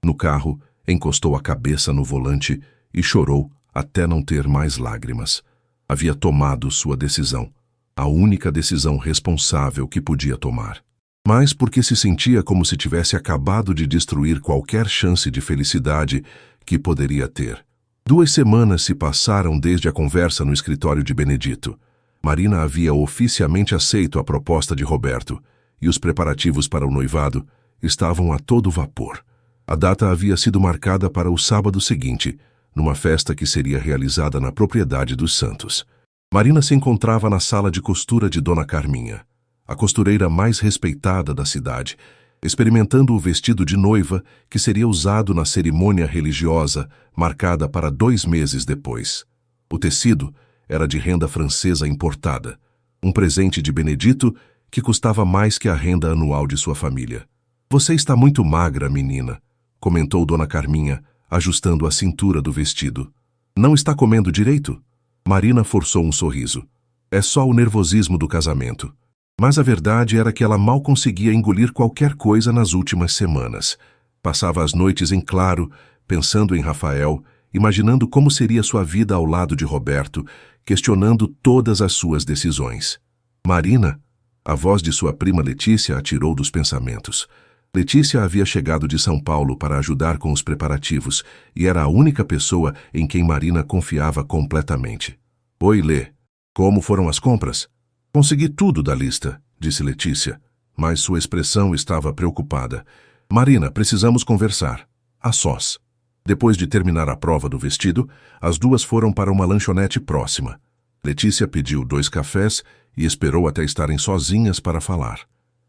No carro, encostou a cabeça no volante e chorou até não ter mais lágrimas. Havia tomado sua decisão, a única decisão responsável que podia tomar. Mas porque se sentia como se tivesse acabado de destruir qualquer chance de felicidade que poderia ter. 2 semanas se passaram desde a conversa no escritório de Benedito. Marina havia oficialmente aceito a proposta de Roberto, e os preparativos para o noivado estavam a todo vapor. A data havia sido marcada para o sábado seguinte, numa festa que seria realizada na propriedade dos Santos. Marina se encontrava na sala de costura de Dona Carminha, a costureira mais respeitada da cidade, experimentando o vestido de noiva que seria usado na cerimônia religiosa marcada para 2 meses depois. O tecido era de renda francesa importada, um presente de Benedito que custava mais que a renda anual de sua família. Você está muito magra, menina, comentou Dona Carminha, ajustando a cintura do vestido. Não está comendo direito? Marina forçou um sorriso. É só o nervosismo do casamento. Mas a verdade era que ela mal conseguia engolir qualquer coisa nas últimas semanas. Passava as noites em claro, pensando em Rafael, imaginando como seria sua vida ao lado de Roberto, questionando todas as suas decisões. Marina, a voz de sua prima Letícia a tirou dos pensamentos. Letícia havia chegado de São Paulo para ajudar com os preparativos e era a única pessoa em quem Marina confiava completamente. Oi, Lê. Como foram as compras? Consegui tudo da lista, disse Letícia, mas sua expressão estava preocupada. Marina, precisamos conversar. A sós. Depois de terminar a prova do vestido, as duas foram para uma lanchonete próxima. Letícia pediu 2 cafés e esperou até estarem sozinhas para falar.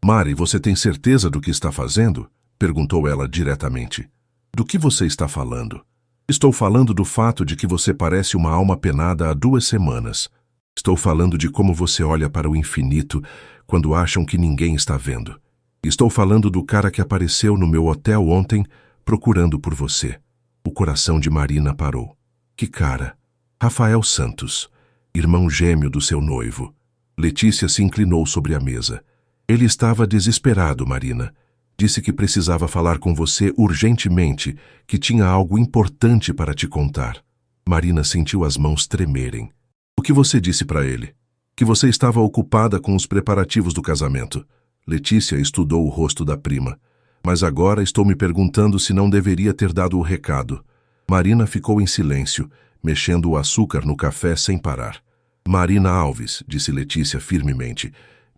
Mari, você tem certeza do que está fazendo? Perguntou ela diretamente. Do que você está falando? Estou falando do fato de que você parece uma alma penada há 2 semanas. Estou falando de como você olha para o infinito quando acham que ninguém está vendo. Estou falando do cara que apareceu no meu hotel ontem procurando por você. O coração de Marina parou. Que cara? Rafael Santos, irmão gêmeo do seu noivo. Letícia se inclinou sobre a mesa. Ele estava desesperado, Marina. Disse que precisava falar com você urgentemente, que tinha algo importante para te contar. Marina sentiu as mãos tremerem. O que você disse para ele? Que você estava ocupada com os preparativos do casamento. Letícia estudou o rosto da prima. Mas agora estou me perguntando se não deveria ter dado o recado. Marina ficou em silêncio, mexendo o açúcar no café sem parar. Marina Alves, disse Letícia firmemente,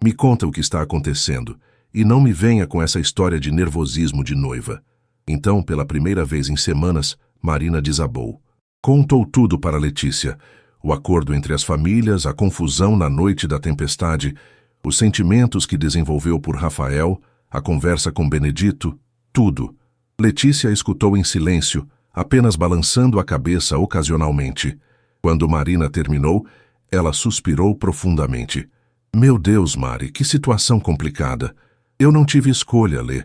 me conta o que está acontecendo e não me venha com essa história de nervosismo de noiva. Então, pela primeira vez em semanas, Marina desabou. Contou tudo para Letícia. O acordo entre as famílias, a confusão na noite da tempestade, os sentimentos que desenvolveu por Rafael, a conversa com Benedito, tudo. Letícia escutou em silêncio, apenas balançando a cabeça ocasionalmente. Quando Marina terminou, ela suspirou profundamente. Meu Deus, Mari, que situação complicada. Eu não tive escolha, Lê.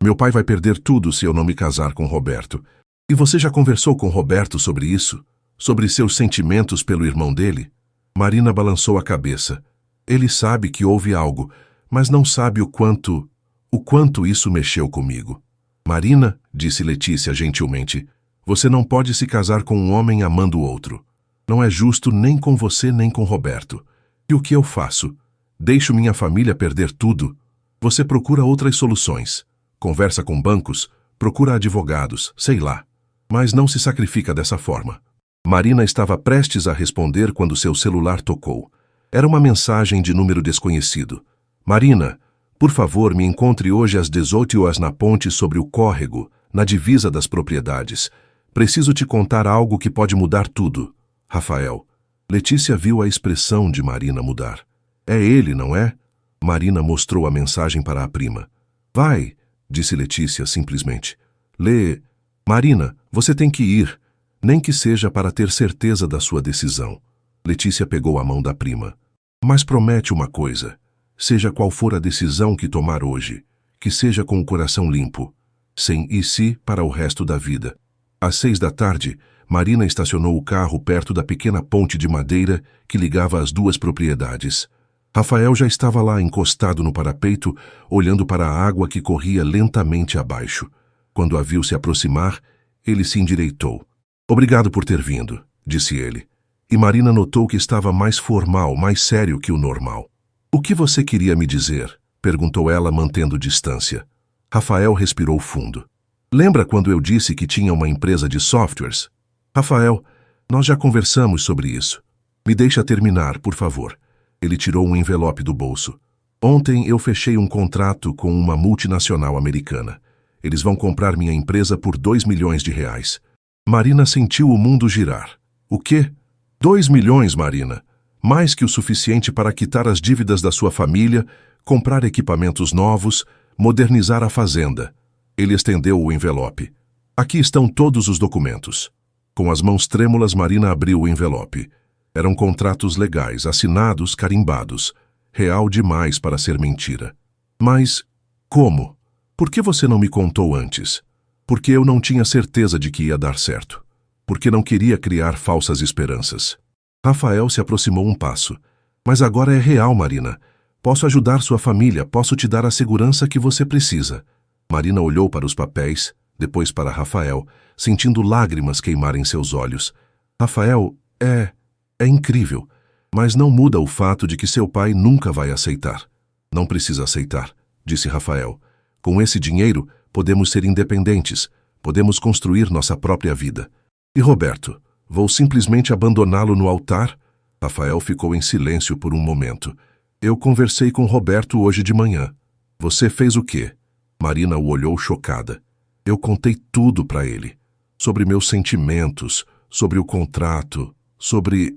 Meu pai vai perder tudo se eu não me casar com Roberto. E você já conversou com Roberto sobre isso? Sobre seus sentimentos pelo irmão dele? Marina balançou a cabeça. Ele sabe que houve algo, mas não sabe o quanto isso mexeu comigo. Marina, disse Letícia gentilmente, você não pode se casar com um homem amando o outro. Não é justo nem com você nem com Roberto. E o que eu faço? Deixo minha família perder tudo? Você procura outras soluções. Conversa com bancos, procura advogados, sei lá. Mas não se sacrifica dessa forma. Marina estava prestes a responder quando seu celular tocou. Era uma mensagem de número desconhecido. Marina, por favor, me encontre hoje às 18 horas na ponte sobre o córrego, na divisa das propriedades. Preciso te contar algo que pode mudar tudo. Rafael. Letícia viu a expressão de Marina mudar. É ele, não é? Marina mostrou a mensagem para a prima. Vai, disse Letícia simplesmente. Lê. Marina, você tem que ir, nem que seja para ter certeza da sua decisão. Letícia pegou a mão da prima. Mas promete uma coisa. Seja qual for a decisão que tomar hoje, que seja com o coração limpo, sem e se para o resto da vida. Às 6 da tarde, Marina estacionou o carro perto da pequena ponte de madeira que ligava as duas propriedades. Rafael já estava lá encostado no parapeito, olhando para a água que corria lentamente abaixo. Quando a viu se aproximar, ele se endireitou. Obrigado por ter vindo, disse ele. E Marina notou que estava mais formal, mais sério que o normal. O que você queria me dizer? Perguntou ela, mantendo distância. Rafael respirou fundo. Lembra quando eu disse que tinha uma empresa de softwares? Rafael, nós já conversamos sobre isso. Me deixa terminar, por favor. Ele tirou um envelope do bolso. Ontem eu fechei um contrato com uma multinacional americana. Eles vão comprar minha empresa por R$2 milhões. Marina sentiu o mundo girar. O quê? 2 milhões, Marina. Mais que o suficiente para quitar as dívidas da sua família, comprar equipamentos novos, modernizar a fazenda. Ele estendeu o envelope. Aqui estão todos os documentos. Com as mãos trêmulas, Marina abriu o envelope. Eram contratos legais, assinados, carimbados. Real demais para ser mentira. Mas, como? Por que você não me contou antes? Porque eu não tinha certeza de que ia dar certo. Porque não queria criar falsas esperanças. Rafael se aproximou um passo. Mas agora é real, Marina. Posso ajudar sua família, posso te dar a segurança que você precisa. Marina olhou para os papéis, depois para Rafael, sentindo lágrimas queimarem seus olhos. Rafael, é incrível, mas não muda o fato de que seu pai nunca vai aceitar. Não precisa aceitar, disse Rafael. Com esse dinheiro, podemos ser independentes, podemos construir nossa própria vida. E Roberto, vou simplesmente abandoná-lo no altar? Rafael ficou em silêncio por um momento. Eu conversei com Roberto hoje de manhã. Você fez o quê? Marina o olhou chocada. Eu contei tudo para ele. Sobre meus sentimentos, sobre o contrato, sobre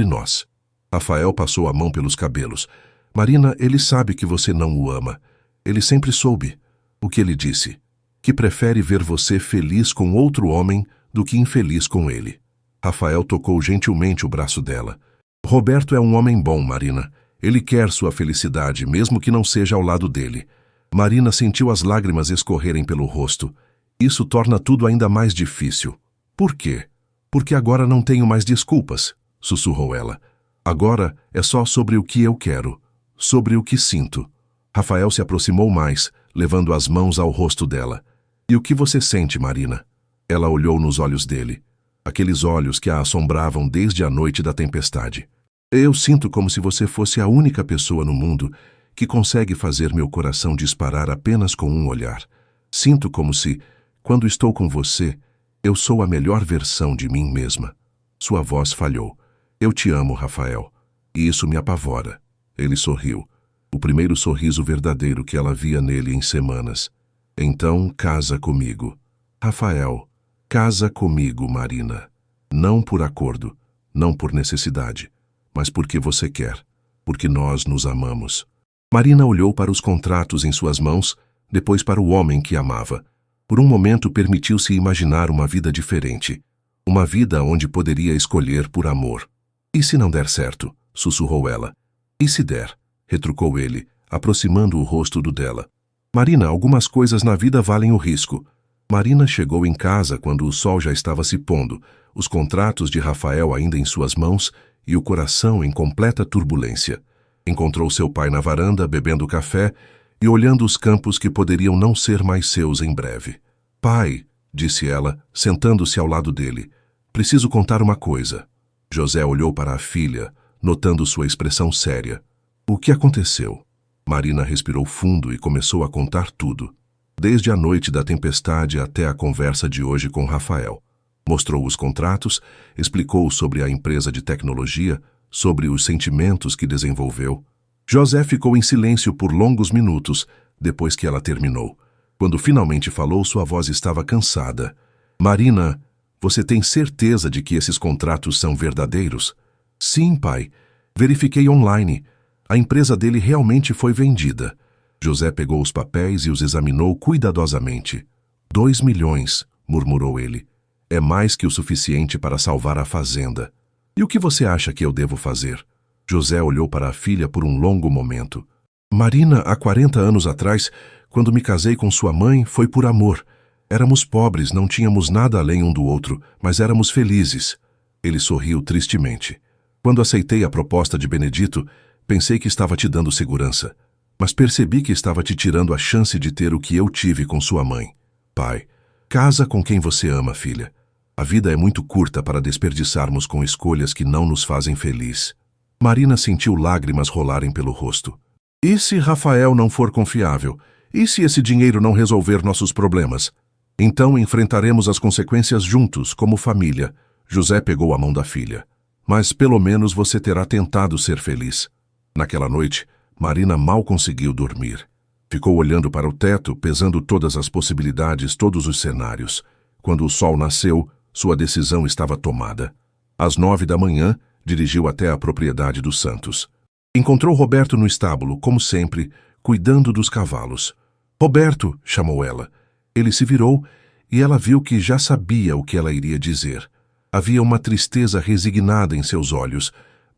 nós. Rafael passou a mão pelos cabelos. Marina, ele sabe que você não o ama. Ele sempre soube. O que ele disse? Que prefere ver você feliz com outro homem do que infeliz com ele. Rafael tocou gentilmente o braço dela. Roberto é um homem bom, Marina. Ele quer sua felicidade, mesmo que não seja ao lado dele. Marina sentiu as lágrimas escorrerem pelo rosto. Isso torna tudo ainda mais difícil. Por quê? Porque agora não tenho mais desculpas, sussurrou ela. Agora é só sobre o que eu quero, sobre o que sinto. Rafael se aproximou mais, levando as mãos ao rosto dela. E o que você sente, Marina? Ela olhou nos olhos dele, aqueles olhos que a assombravam desde a noite da tempestade. Eu sinto como se você fosse a única pessoa no mundo que consegue fazer meu coração disparar apenas com um olhar. Sinto como se, quando estou com você, eu sou a melhor versão de mim mesma. Sua voz falhou. Eu te amo, Rafael. E isso me apavora. Ele sorriu. O primeiro sorriso verdadeiro que ela via nele em semanas. Então, casa comigo. Rafael, casa comigo, Marina. Não por acordo, não por necessidade, mas porque você quer, porque nós nos amamos. Marina olhou para os contratos em suas mãos, depois para o homem que amava. Por um momento permitiu-se imaginar uma vida diferente. Uma vida onde poderia escolher por amor. E se não der certo? Sussurrou ela. E se der? Retrucou ele, aproximando o rosto do dela. Marina, algumas coisas na vida valem o risco. Marina chegou em casa quando o sol já estava se pondo, os contratos de Rafael ainda em suas mãos e o coração em completa turbulência. Encontrou seu pai na varanda, bebendo café e olhando os campos que poderiam não ser mais seus em breve. Pai, disse ela, sentando-se ao lado dele, preciso contar uma coisa. José olhou para a filha, notando sua expressão séria. O que aconteceu? Marina respirou fundo e começou a contar tudo. Desde a noite da tempestade até a conversa de hoje com Rafael. Mostrou os contratos, explicou sobre a empresa de tecnologia, sobre os sentimentos que desenvolveu. José ficou em silêncio por longos minutos, depois que ela terminou. Quando finalmente falou, sua voz estava cansada. Marina, Você tem certeza de que esses contratos são verdadeiros? Sim, pai. Verifiquei online. A empresa dele realmente foi vendida. José pegou os papéis e os examinou cuidadosamente. 2 milhões, murmurou ele. É mais que o suficiente para salvar a fazenda. E o que você acha que eu devo fazer? José olhou para a filha por um longo momento. Marina, há 40 anos atrás, quando me casei com sua mãe, foi por amor. Éramos pobres, não tínhamos nada além um do outro, mas éramos felizes. Ele sorriu tristemente. Quando aceitei a proposta de Benedito, pensei que estava te dando segurança. Mas percebi que estava te tirando a chance de ter o que eu tive com sua mãe. Pai, casa com quem você ama, filha. A vida é muito curta para desperdiçarmos com escolhas que não nos fazem feliz. Marina sentiu lágrimas rolarem pelo rosto. E se Rafael não for confiável? E se esse dinheiro não resolver nossos problemas? Então enfrentaremos as consequências juntos, como família. José pegou a mão da filha. Mas pelo menos você terá tentado ser feliz. Naquela noite, Marina mal conseguiu dormir. Ficou olhando para o teto, pesando todas as possibilidades, todos os cenários. Quando o sol nasceu, sua decisão estava tomada. Às 9 da manhã, dirigiu até a propriedade dos Santos. Encontrou Roberto no estábulo, como sempre, cuidando dos cavalos. Roberto, chamou ela. Ele se virou e ela viu que já sabia o que ela iria dizer. Havia uma tristeza resignada em seus olhos,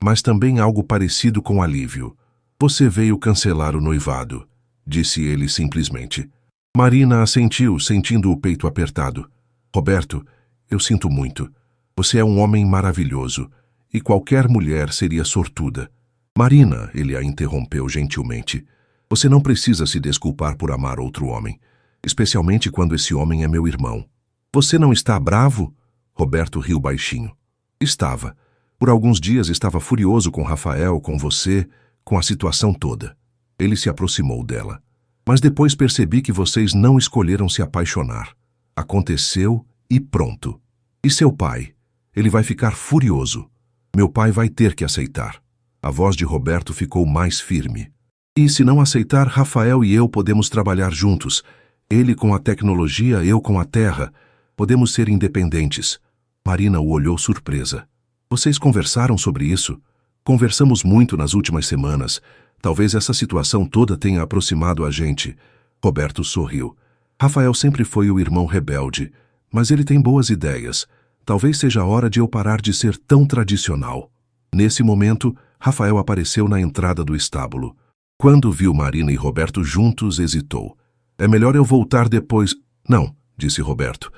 mas também algo parecido com alívio. Você veio cancelar o noivado, disse ele simplesmente. Marina assentiu, sentindo o peito apertado. Roberto, eu sinto muito. Você é um homem maravilhoso, e qualquer mulher seria sortuda. Marina, ele a interrompeu gentilmente. Você não precisa se desculpar por amar outro homem, especialmente quando esse homem é meu irmão. Você não está bravo? Roberto riu baixinho. Estava. Por alguns dias estava furioso com Rafael, com você, com a situação toda. Ele se aproximou dela. Mas depois percebi que vocês não escolheram se apaixonar. Aconteceu e pronto. E seu pai? Ele vai ficar furioso. Meu pai vai ter que aceitar. A voz de Roberto ficou mais firme. E se não aceitar, Rafael e eu podemos trabalhar juntos. Ele com a tecnologia, eu com a terra. Podemos ser independentes. Marina o olhou surpresa. Vocês conversaram sobre isso? Conversamos muito nas últimas semanas. Talvez essa situação toda tenha aproximado a gente. Roberto sorriu. Rafael sempre foi o irmão rebelde, mas ele tem boas ideias. Talvez seja a hora de eu parar de ser tão tradicional. Nesse momento, Rafael apareceu na entrada do estábulo. Quando viu Marina e Roberto juntos, hesitou. É melhor eu voltar depois... Não, disse Roberto.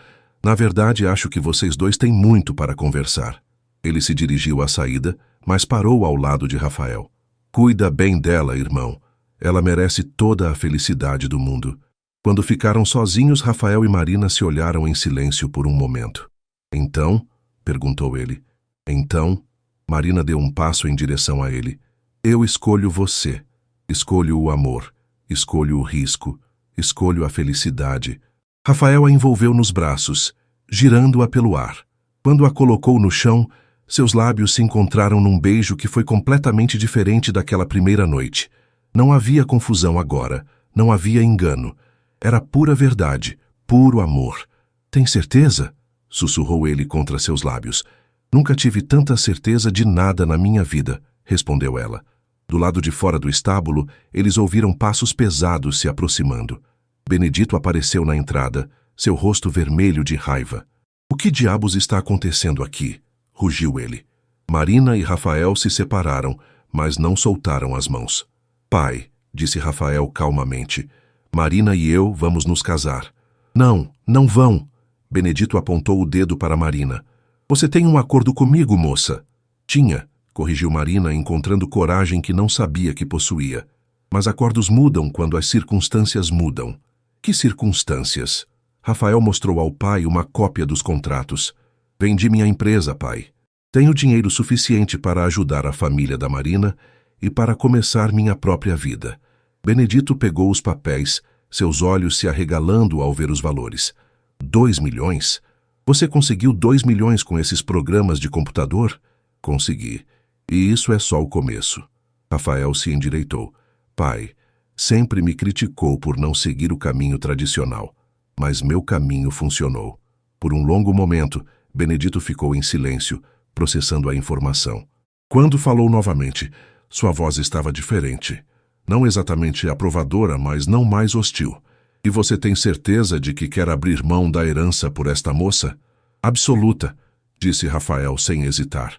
Na verdade, acho que vocês dois têm muito para conversar. Ele se dirigiu à saída, mas parou ao lado de Rafael. Cuida bem dela, irmão. Ela merece toda a felicidade do mundo. Quando ficaram sozinhos, Rafael e Marina se olharam em silêncio por um momento. Então? Perguntou ele. Então? Marina deu um passo em direção a ele. Eu escolho você. Escolho o amor. Escolho o risco. Escolho a felicidade. Rafael a envolveu nos braços, girando-a pelo ar. Quando a colocou no chão, seus lábios se encontraram num beijo que foi completamente diferente daquela primeira noite. Não havia confusão agora, não havia engano. Era pura verdade, puro amor. Tem certeza? Sussurrou ele contra seus lábios. Nunca tive tanta certeza de nada na minha vida, respondeu ela. Do lado de fora do estábulo, eles ouviram passos pesados se aproximando. Benedito apareceu na entrada, seu rosto vermelho de raiva. O que diabos está acontecendo aqui? Rugiu ele. Marina e Rafael se separaram, mas não soltaram as mãos. Pai, disse Rafael calmamente, Marina e eu vamos nos casar. Não, não vão. Benedito apontou o dedo para Marina. Você tem um acordo comigo, moça? Tinha, corrigiu Marina, encontrando coragem que não sabia que possuía. Mas acordos mudam quando as circunstâncias mudam. Que circunstâncias? Rafael mostrou ao pai uma cópia dos contratos. Vendi minha empresa, pai. Tenho dinheiro suficiente para ajudar a família da Marina e para começar minha própria vida. Benedito pegou os papéis, seus olhos se arregalando ao ver os valores. 2 milhões? Você conseguiu 2 milhões com esses programas de computador? Consegui. E isso é só o começo. Rafael se endireitou. Pai, sempre me criticou por não seguir o caminho tradicional, mas meu caminho funcionou. Por um longo momento, Benedito ficou em silêncio, processando a informação. Quando falou novamente, sua voz estava diferente. Não exatamente aprovadora, mas não mais hostil. E você tem certeza de que quer abrir mão da herança por esta moça? Absoluta, disse Rafael sem hesitar.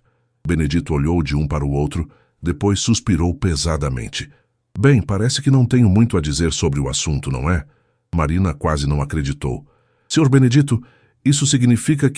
Benedito olhou de um para o outro, depois suspirou pesadamente. Bem, parece que não tenho muito a dizer sobre o assunto, não é? Marina quase não acreditou. Senhor Benedito, isso significa,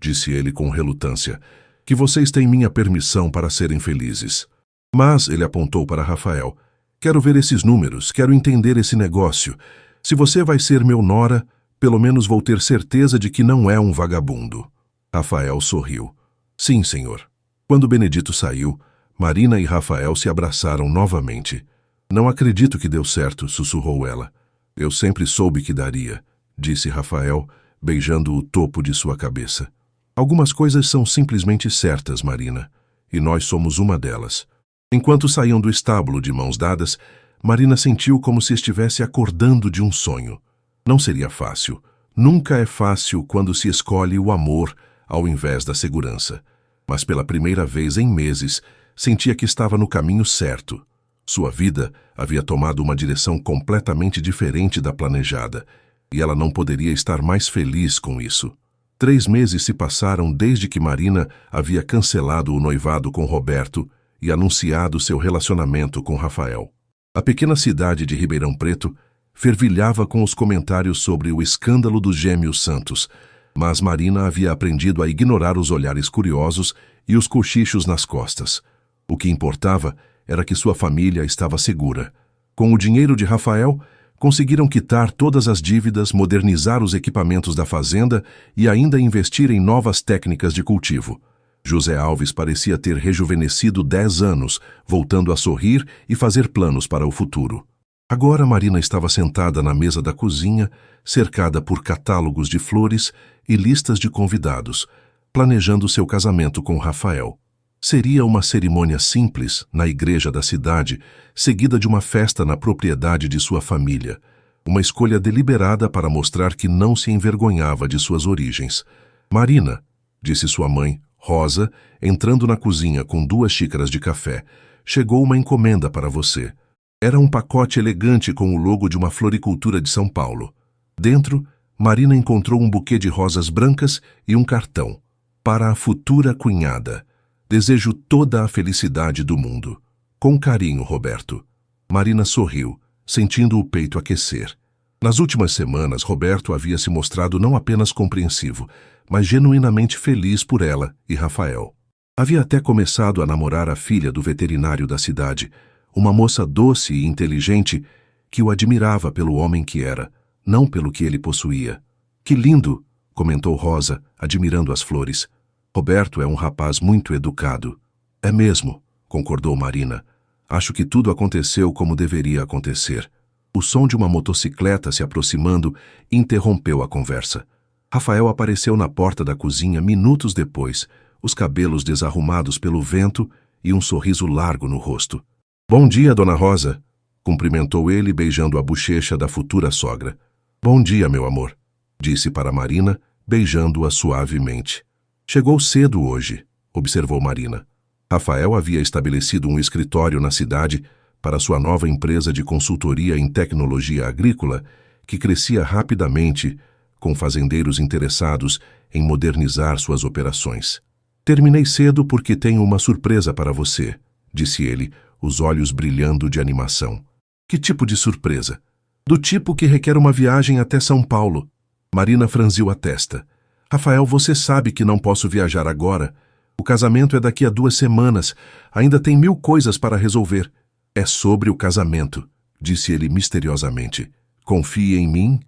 disse ele com relutância, que vocês têm minha permissão para serem felizes. Mas, ele apontou para Rafael, quero ver esses números, quero entender esse negócio. Se você vai ser meu nora, pelo menos vou ter certeza de que não é um vagabundo. Rafael sorriu. Sim, senhor. Quando Benedito saiu, Marina e Rafael se abraçaram novamente. Não acredito que deu certo, sussurrou ela. Eu sempre soube que daria, disse Rafael, beijando o topo de sua cabeça. Algumas coisas são simplesmente certas, Marina, e nós somos uma delas. Enquanto saíam do estábulo de mãos dadas, Marina sentiu como se estivesse acordando de um sonho. Não seria fácil. Nunca é fácil quando se escolhe o amor ao invés da segurança. Mas pela primeira vez em meses, sentia que estava no caminho certo. Sua vida havia tomado uma direção completamente diferente da planejada, e ela não poderia estar mais feliz com isso. 3 meses se passaram desde que Marina havia cancelado o noivado com Roberto e anunciado seu relacionamento com Rafael. A pequena cidade de Ribeirão Preto fervilhava com os comentários sobre o escândalo dos gêmeos Santos, mas Marina havia aprendido a ignorar os olhares curiosos e os cochichos nas costas. O que importava era que sua família estava segura. Com o dinheiro de Rafael, conseguiram quitar todas as dívidas, modernizar os equipamentos da fazenda e ainda investir em novas técnicas de cultivo. José Alves parecia ter rejuvenescido 10 anos, voltando a sorrir e fazer planos para o futuro. Agora Marina estava sentada na mesa da cozinha, cercada por catálogos de flores e listas de convidados, planejando seu casamento com Rafael. Seria uma cerimônia simples, na igreja da cidade, seguida de uma festa na propriedade de sua família. Uma escolha deliberada para mostrar que não se envergonhava de suas origens. Marina, disse sua mãe, Rosa, entrando na cozinha com 2 xícaras de café, chegou uma encomenda para você. Era um pacote elegante com o logo de uma floricultura de São Paulo. Dentro, Marina encontrou um buquê de rosas brancas e um cartão. Para a futura cunhada. Desejo toda a felicidade do mundo. Com carinho, Roberto. Marina sorriu, sentindo o peito aquecer. Nas últimas semanas, Roberto havia se mostrado não apenas compreensivo, mas genuinamente feliz por ela e Rafael. Havia até começado a namorar a filha do veterinário da cidade, uma moça doce e inteligente que o admirava pelo homem que era, não pelo que ele possuía. Que lindo, comentou Rosa, admirando as flores. Roberto é um rapaz muito educado. É mesmo, concordou Marina. Acho que tudo aconteceu como deveria acontecer. O som de uma motocicleta se aproximando interrompeu a conversa. Rafael apareceu na porta da cozinha minutos depois, os cabelos desarrumados pelo vento e um sorriso largo no rosto. Bom dia, dona Rosa, cumprimentou ele beijando a bochecha da futura sogra. Bom dia, meu amor, disse para Marina, beijando-a suavemente. Chegou cedo hoje, observou Marina. Rafael havia estabelecido um escritório na cidade para sua nova empresa de consultoria em tecnologia agrícola, que crescia rapidamente, com fazendeiros interessados em modernizar suas operações. Terminei cedo porque tenho uma surpresa para você, disse ele, os olhos brilhando de animação. Que tipo de surpresa? Do tipo que requer uma viagem até São Paulo. Marina franziu a testa. Rafael, você sabe que não posso viajar agora. O casamento é daqui a 2 semanas. Ainda tem 1000 coisas para resolver. É sobre o casamento, disse ele misteriosamente. Confie em mim?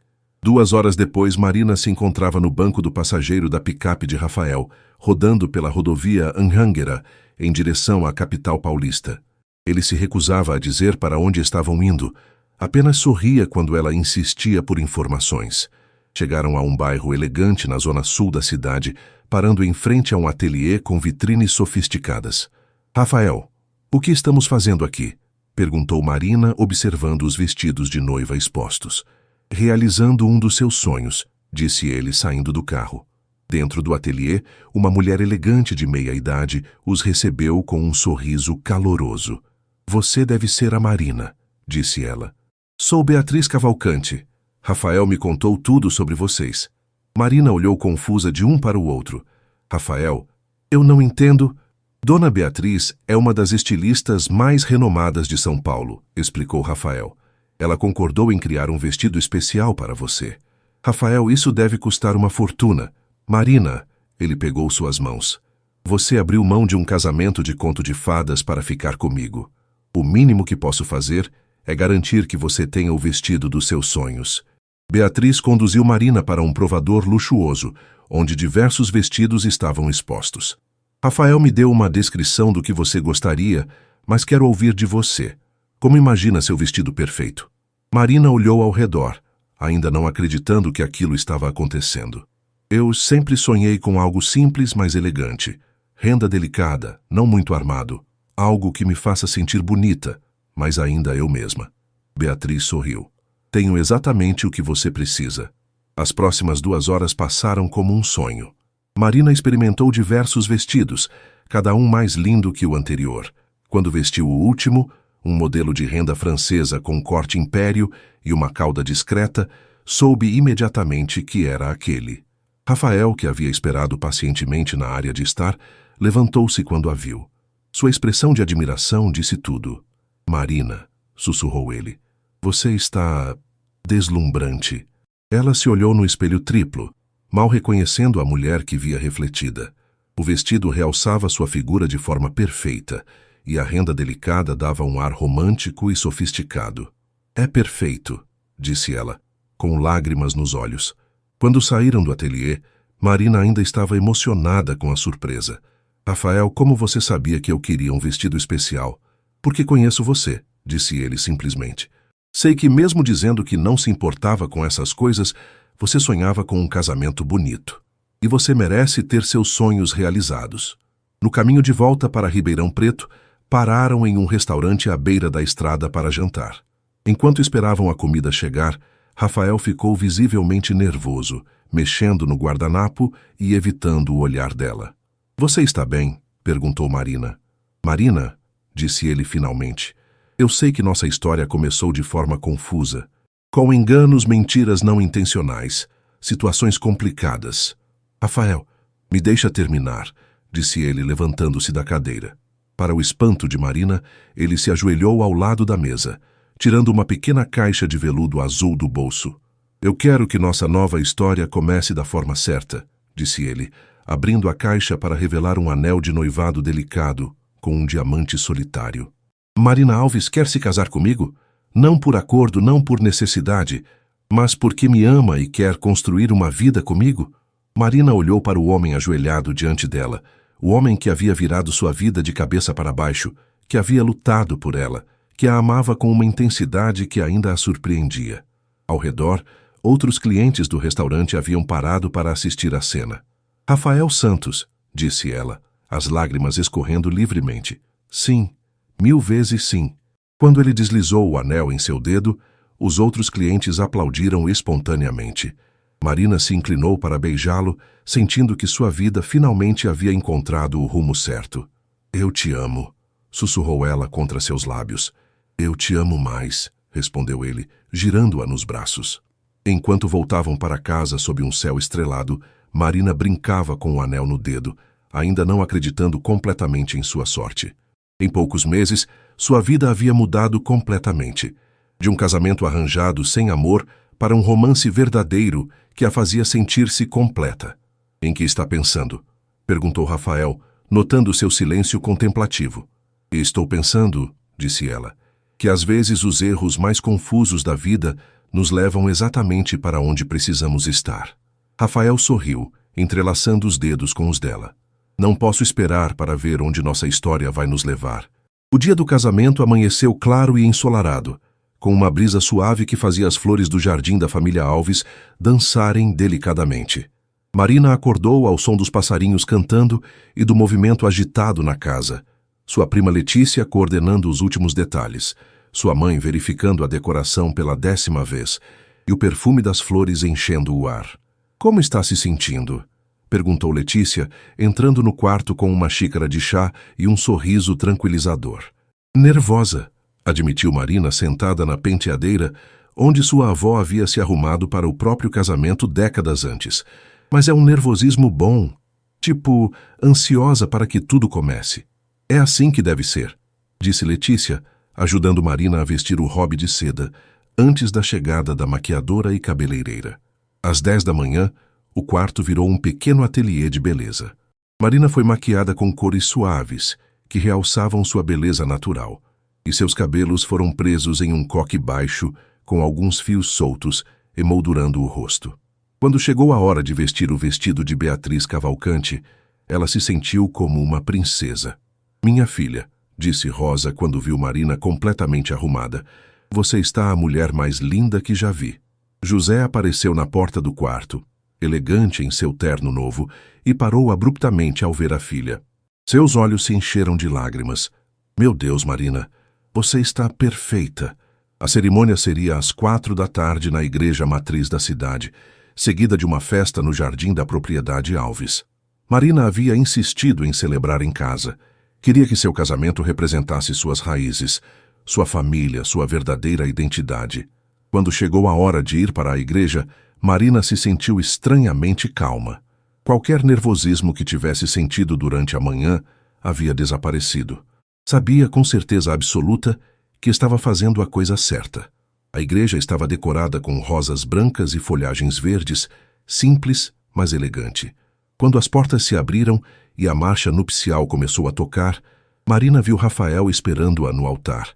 2 horas depois, Marina se encontrava no banco do passageiro da picape de Rafael, rodando pela rodovia Anhanguera, em direção à capital paulista. Ele se recusava a dizer para onde estavam indo. Apenas sorria quando ela insistia por informações. Chegaram a um bairro elegante na zona sul da cidade, parando em frente a um ateliê com vitrines sofisticadas. Rafael, o que estamos fazendo aqui? Perguntou Marina, observando os vestidos de noiva expostos. Realizando um dos seus sonhos, disse ele saindo do carro. Dentro do ateliê, uma mulher elegante de meia-idade os recebeu com um sorriso caloroso. Você deve ser a Marina, disse ela. Sou Beatriz Cavalcante. Rafael me contou tudo sobre vocês. Marina olhou confusa de um para o outro. Rafael, eu não entendo. Dona Beatriz é uma das estilistas mais renomadas de São Paulo, explicou Rafael. Ela concordou em criar um vestido especial para você. Rafael, isso deve custar uma fortuna. Marina, ele pegou suas mãos. Você abriu mão de um casamento de conto de fadas para ficar comigo. O mínimo que posso fazer é garantir que você tenha o vestido dos seus sonhos. Beatriz conduziu Marina para um provador luxuoso, onde diversos vestidos estavam expostos. Rafael me deu uma descrição do que você gostaria, mas quero ouvir de você. Como imagina seu vestido perfeito? Marina olhou ao redor, ainda não acreditando que aquilo estava acontecendo. Eu sempre sonhei com algo simples, mas elegante. Renda delicada, não muito armado. Algo que me faça sentir bonita, mas ainda eu mesma. Beatriz sorriu. Tenho exatamente o que você precisa. As próximas 2 horas passaram como um sonho. Marina experimentou diversos vestidos, cada um mais lindo que o anterior. Quando vestiu o último, um modelo de renda francesa com corte império e uma cauda discreta, soube imediatamente que era aquele. Rafael, que havia esperado pacientemente na área de estar, levantou-se quando a viu. Sua expressão de admiração disse tudo. Marina, sussurrou ele, você está deslumbrante. Ela se olhou no espelho triplo, mal reconhecendo a mulher que via refletida. O vestido realçava sua figura de forma perfeita, e a renda delicada dava um ar romântico e sofisticado. É perfeito, disse ela, com lágrimas nos olhos. Quando saíram do ateliê, Marina ainda estava emocionada com a surpresa. Rafael, como você sabia que eu queria um vestido especial? Porque conheço você, disse ele simplesmente. Sei que mesmo dizendo que não se importava com essas coisas, você sonhava com um casamento bonito. E você merece ter seus sonhos realizados. No caminho de volta para Ribeirão Preto, pararam em um restaurante à beira da estrada para jantar. Enquanto esperavam a comida chegar, Rafael ficou visivelmente nervoso, mexendo no guardanapo e evitando o olhar dela. Você está bem? Perguntou Marina. Marina, disse ele finalmente, eu sei que nossa história começou de forma confusa, com enganos, mentiras não intencionais, situações complicadas. Rafael, me deixa terminar, disse ele levantando-se da cadeira. Para o espanto de Marina, ele se ajoelhou ao lado da mesa, tirando uma pequena caixa de veludo azul do bolso. Eu quero que nossa nova história comece da forma certa, disse ele, abrindo a caixa para revelar um anel de noivado delicado com um diamante solitário. Marina Alves quer se casar comigo? Não por acordo, não por necessidade, mas porque me ama e quer construir uma vida comigo? Marina olhou para o homem ajoelhado diante dela, o homem que havia virado sua vida de cabeça para baixo, que havia lutado por ela, que a amava com uma intensidade que ainda a surpreendia. Ao redor, outros clientes do restaurante haviam parado para assistir à cena. Rafael Santos, disse ela, as lágrimas escorrendo livremente. Sim, 1000 vezes sim. Quando ele deslizou o anel em seu dedo, os outros clientes aplaudiram espontaneamente. Marina se inclinou para beijá-lo, sentindo que sua vida finalmente havia encontrado o rumo certo. Eu te amo, sussurrou ela contra seus lábios. Eu te amo mais, respondeu ele, girando-a nos braços. Enquanto voltavam para casa sob um céu estrelado, Marina brincava com o anel no dedo, ainda não acreditando completamente em sua sorte. Em poucos meses, sua vida havia mudado completamente. De um casamento arranjado sem amor para um romance verdadeiro que a fazia sentir-se completa. Em que está pensando? Perguntou Rafael, notando seu silêncio contemplativo. Estou pensando, disse ela, que às vezes os erros mais confusos da vida nos levam exatamente para onde precisamos estar. Rafael sorriu, entrelaçando os dedos com os dela. Não posso esperar para ver onde nossa história vai nos levar. O dia do casamento amanheceu claro e ensolarado, com uma brisa suave que fazia as flores do jardim da família Alves dançarem delicadamente. Marina acordou ao som dos passarinhos cantando e do movimento agitado na casa. Sua prima Letícia coordenando os últimos detalhes, sua mãe verificando a decoração pela 10ª vez e o perfume das flores enchendo o ar. Como está se sentindo? Perguntou Letícia, entrando no quarto com uma xícara de chá e um sorriso tranquilizador. Nervosa, admitiu Marina sentada na penteadeira, onde sua avó havia se arrumado para o próprio casamento décadas antes. Mas é um nervosismo bom, tipo ansiosa para que tudo comece. É assim que deve ser, disse Letícia, ajudando Marina a vestir o robe de seda, antes da chegada da maquiadora e cabeleireira. Às 10 da manhã, o quarto virou um pequeno ateliê de beleza. Marina foi maquiada com cores suaves, que realçavam sua beleza natural, e seus cabelos foram presos em um coque baixo, com alguns fios soltos, emoldurando o rosto. Quando chegou a hora de vestir o vestido de Beatriz Cavalcante, ela se sentiu como uma princesa. Minha filha, disse Rosa quando viu Marina completamente arrumada, você está a mulher mais linda que já vi. José apareceu na porta do quarto, elegante em seu terno novo, e parou abruptamente ao ver a filha. Seus olhos se encheram de lágrimas. Meu Deus, Marina, você está perfeita. A cerimônia seria às 4 da tarde na igreja matriz da cidade, seguida de uma festa no jardim da propriedade Alves. Marina havia insistido em celebrar em casa. Queria que seu casamento representasse suas raízes, sua família, sua verdadeira identidade. Quando chegou a hora de ir para a igreja, Marina se sentiu estranhamente calma. Qualquer nervosismo que tivesse sentido durante a manhã havia desaparecido. Sabia com certeza absoluta que estava fazendo a coisa certa. A igreja estava decorada com rosas brancas e folhagens verdes, simples, mas elegante. Quando as portas se abriram e a marcha nupcial começou a tocar, Marina viu Rafael esperando-a no altar,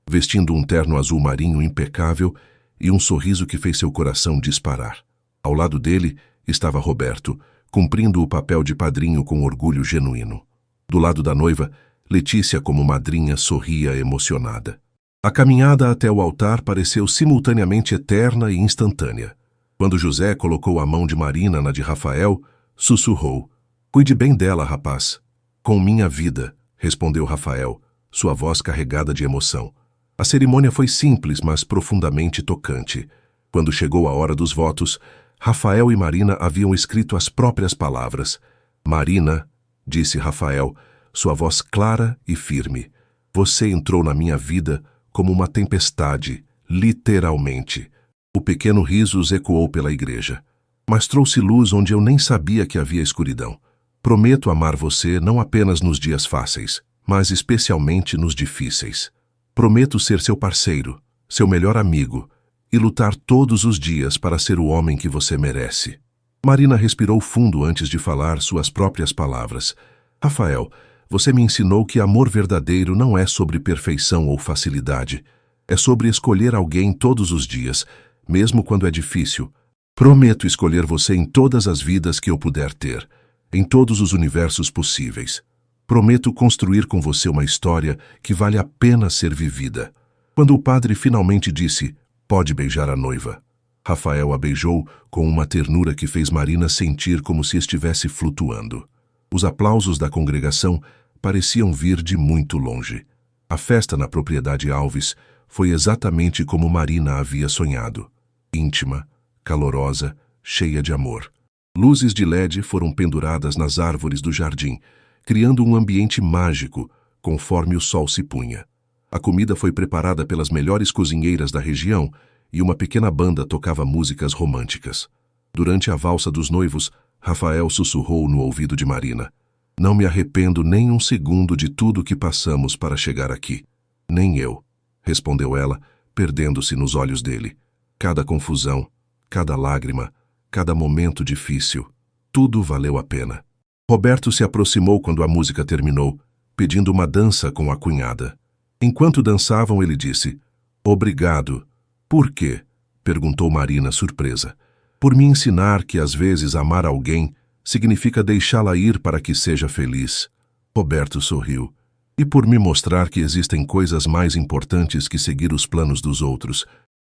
vestindo um terno azul marinho impecável e um sorriso que fez seu coração disparar. Ao lado dele estava Roberto, cumprindo o papel de padrinho com orgulho genuíno. Do lado da noiva, Letícia, como madrinha, sorria emocionada. A caminhada até o altar pareceu simultaneamente eterna e instantânea. Quando José colocou a mão de Marina na de Rafael, sussurrou: "Cuide bem dela, rapaz." "Com minha vida", respondeu Rafael, sua voz carregada de emoção. A cerimônia foi simples, mas profundamente tocante. Quando chegou a hora dos votos, Rafael e Marina haviam escrito as próprias palavras. "Marina", disse Rafael, sua voz clara e firme, "você entrou na minha vida como uma tempestade, literalmente." O pequeno riso ecoou pela igreja. "Mas trouxe luz onde eu nem sabia que havia escuridão. Prometo amar você não apenas nos dias fáceis, mas especialmente nos difíceis. Prometo ser seu parceiro, seu melhor amigo, e lutar todos os dias para ser o homem que você merece." Marina respirou fundo antes de falar suas próprias palavras. "Rafael, você me ensinou que amor verdadeiro não é sobre perfeição ou facilidade. É sobre escolher alguém todos os dias, mesmo quando é difícil. Prometo escolher você em todas as vidas que eu puder ter, em todos os universos possíveis. Prometo construir com você uma história que vale a pena ser vivida." Quando o padre finalmente disse: "Pode beijar a noiva", Rafael a beijou com uma ternura que fez Marina sentir como se estivesse flutuando. Os aplausos da congregação pareciam vir de muito longe. A festa na propriedade Alves foi exatamente como Marina havia sonhado. Íntima, calorosa, cheia de amor. Luzes de LED foram penduradas nas árvores do jardim, criando um ambiente mágico, conforme o sol se punha. A comida foi preparada pelas melhores cozinheiras da região e uma pequena banda tocava músicas românticas. Durante a valsa dos noivos, Rafael sussurrou no ouvido de Marina: "Não me arrependo nem um segundo de tudo que passamos para chegar aqui." "Nem eu", respondeu ela, perdendo-se nos olhos dele. Cada confusão, cada lágrima, cada momento difícil, tudo valeu a pena. Roberto se aproximou quando a música terminou, pedindo uma dança com a cunhada. Enquanto dançavam, ele disse: "Obrigado." "Por quê?" perguntou Marina, surpresa. "Por me ensinar que às vezes amar alguém significa deixá-la ir para que seja feliz." Roberto sorriu. "E por me mostrar que existem coisas mais importantes que seguir os planos dos outros.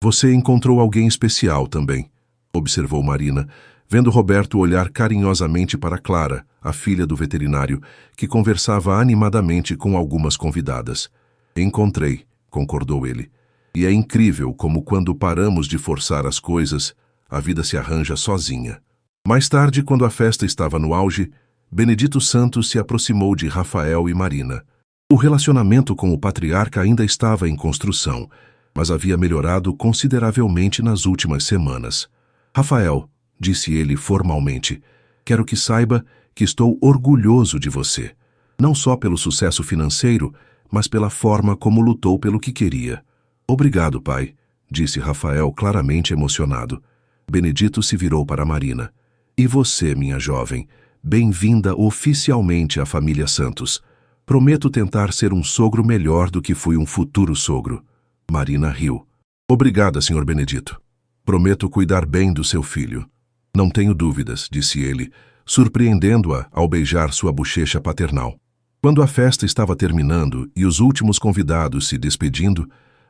Você encontrou alguém especial também", observou Marina, vendo Roberto olhar carinhosamente para Clara, a filha do veterinário, que conversava animadamente com algumas convidadas. "Encontrei", concordou ele. "E é incrível como quando paramos de forçar as coisas, a vida se arranja sozinha." Mais tarde, quando a festa estava no auge, Benedito Santos se aproximou de Rafael e Marina. O relacionamento com o patriarca ainda estava em construção, mas havia melhorado consideravelmente nas últimas semanas. Rafael, disse ele formalmente, quero que saiba que estou orgulhoso de você, não só pelo sucesso financeiro, mas pela forma como lutou pelo que queria. Obrigado, pai, disse Rafael claramente emocionado. Benedito se virou para Marina. E você, minha jovem, bem-vinda oficialmente à família Santos. Prometo tentar ser um sogro melhor do que fui um futuro sogro. Marina riu. Obrigada, Sr. Benedito. Prometo cuidar bem do seu filho. Não tenho dúvidas, disse ele, surpreendendo-a ao beijar sua bochecha paternal. Quando a festa estava terminando e os últimos convidados se despedindo,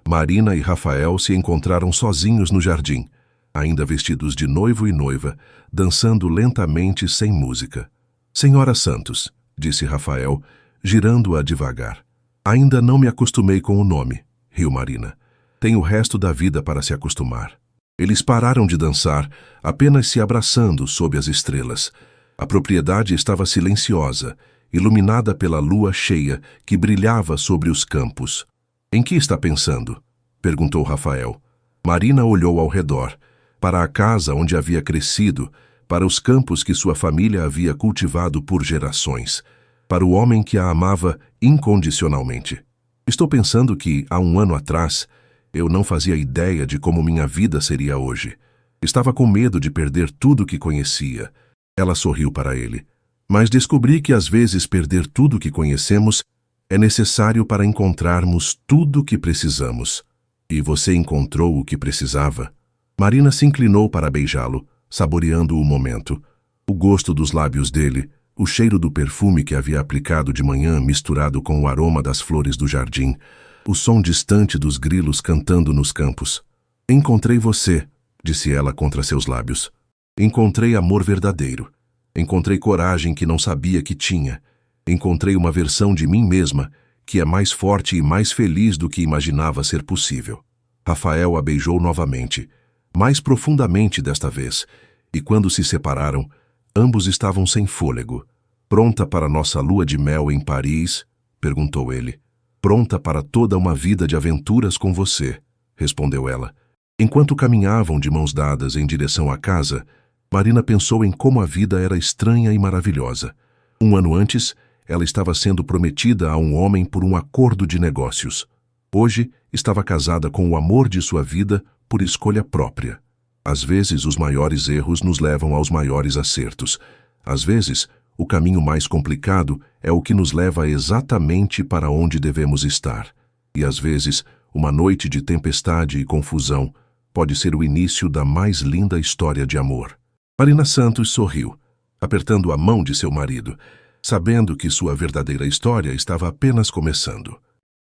Marina e Rafael se encontraram sozinhos no jardim, ainda vestidos de noivo e noiva, dançando lentamente sem música. Senhora Santos, disse Rafael, girando-a devagar. Ainda não me acostumei com o nome, riu Marina. Tenho o resto da vida para se acostumar. Eles pararam de dançar, apenas se abraçando sob as estrelas. A propriedade estava silenciosa, iluminada pela lua cheia que brilhava sobre os campos. Em que está pensando? Perguntou Rafael. Marina olhou ao redor, para a casa onde havia crescido, para os campos que sua família havia cultivado por gerações, para o homem que a amava incondicionalmente. Estou pensando que, há um ano atrás, eu não fazia ideia de como minha vida seria hoje. Estava com medo de perder tudo que conhecia. Ela sorriu para ele. Mas descobri que às vezes perder tudo que conhecemos é necessário para encontrarmos tudo o que precisamos. E você encontrou o que precisava? Marina se inclinou para beijá-lo, saboreando o momento. O gosto dos lábios dele, o cheiro do perfume que havia aplicado de manhã misturado com o aroma das flores do jardim, o som distante dos grilos cantando nos campos. Encontrei você, disse ela contra seus lábios. Encontrei amor verdadeiro. Encontrei coragem que não sabia que tinha. Encontrei uma versão de mim mesma que é mais forte e mais feliz do que imaginava ser possível. Rafael a beijou novamente, mais profundamente desta vez, e quando se separaram, ambos estavam sem fôlego. Pronta para nossa lua de mel em Paris? Perguntou ele. Pronta para toda uma vida de aventuras com você, respondeu ela. Enquanto caminhavam de mãos dadas em direção à casa, Marina pensou em como a vida era estranha e maravilhosa. Um ano antes, ela estava sendo prometida a um homem por um acordo de negócios. Hoje, estava casada com o amor de sua vida por escolha própria. Às vezes, os maiores erros nos levam aos maiores acertos. Às vezes, o caminho mais complicado é o que nos leva exatamente para onde devemos estar. E às vezes, uma noite de tempestade e confusão pode ser o início da mais linda história de amor. Marina Santos sorriu, apertando a mão de seu marido, sabendo que sua verdadeira história estava apenas começando.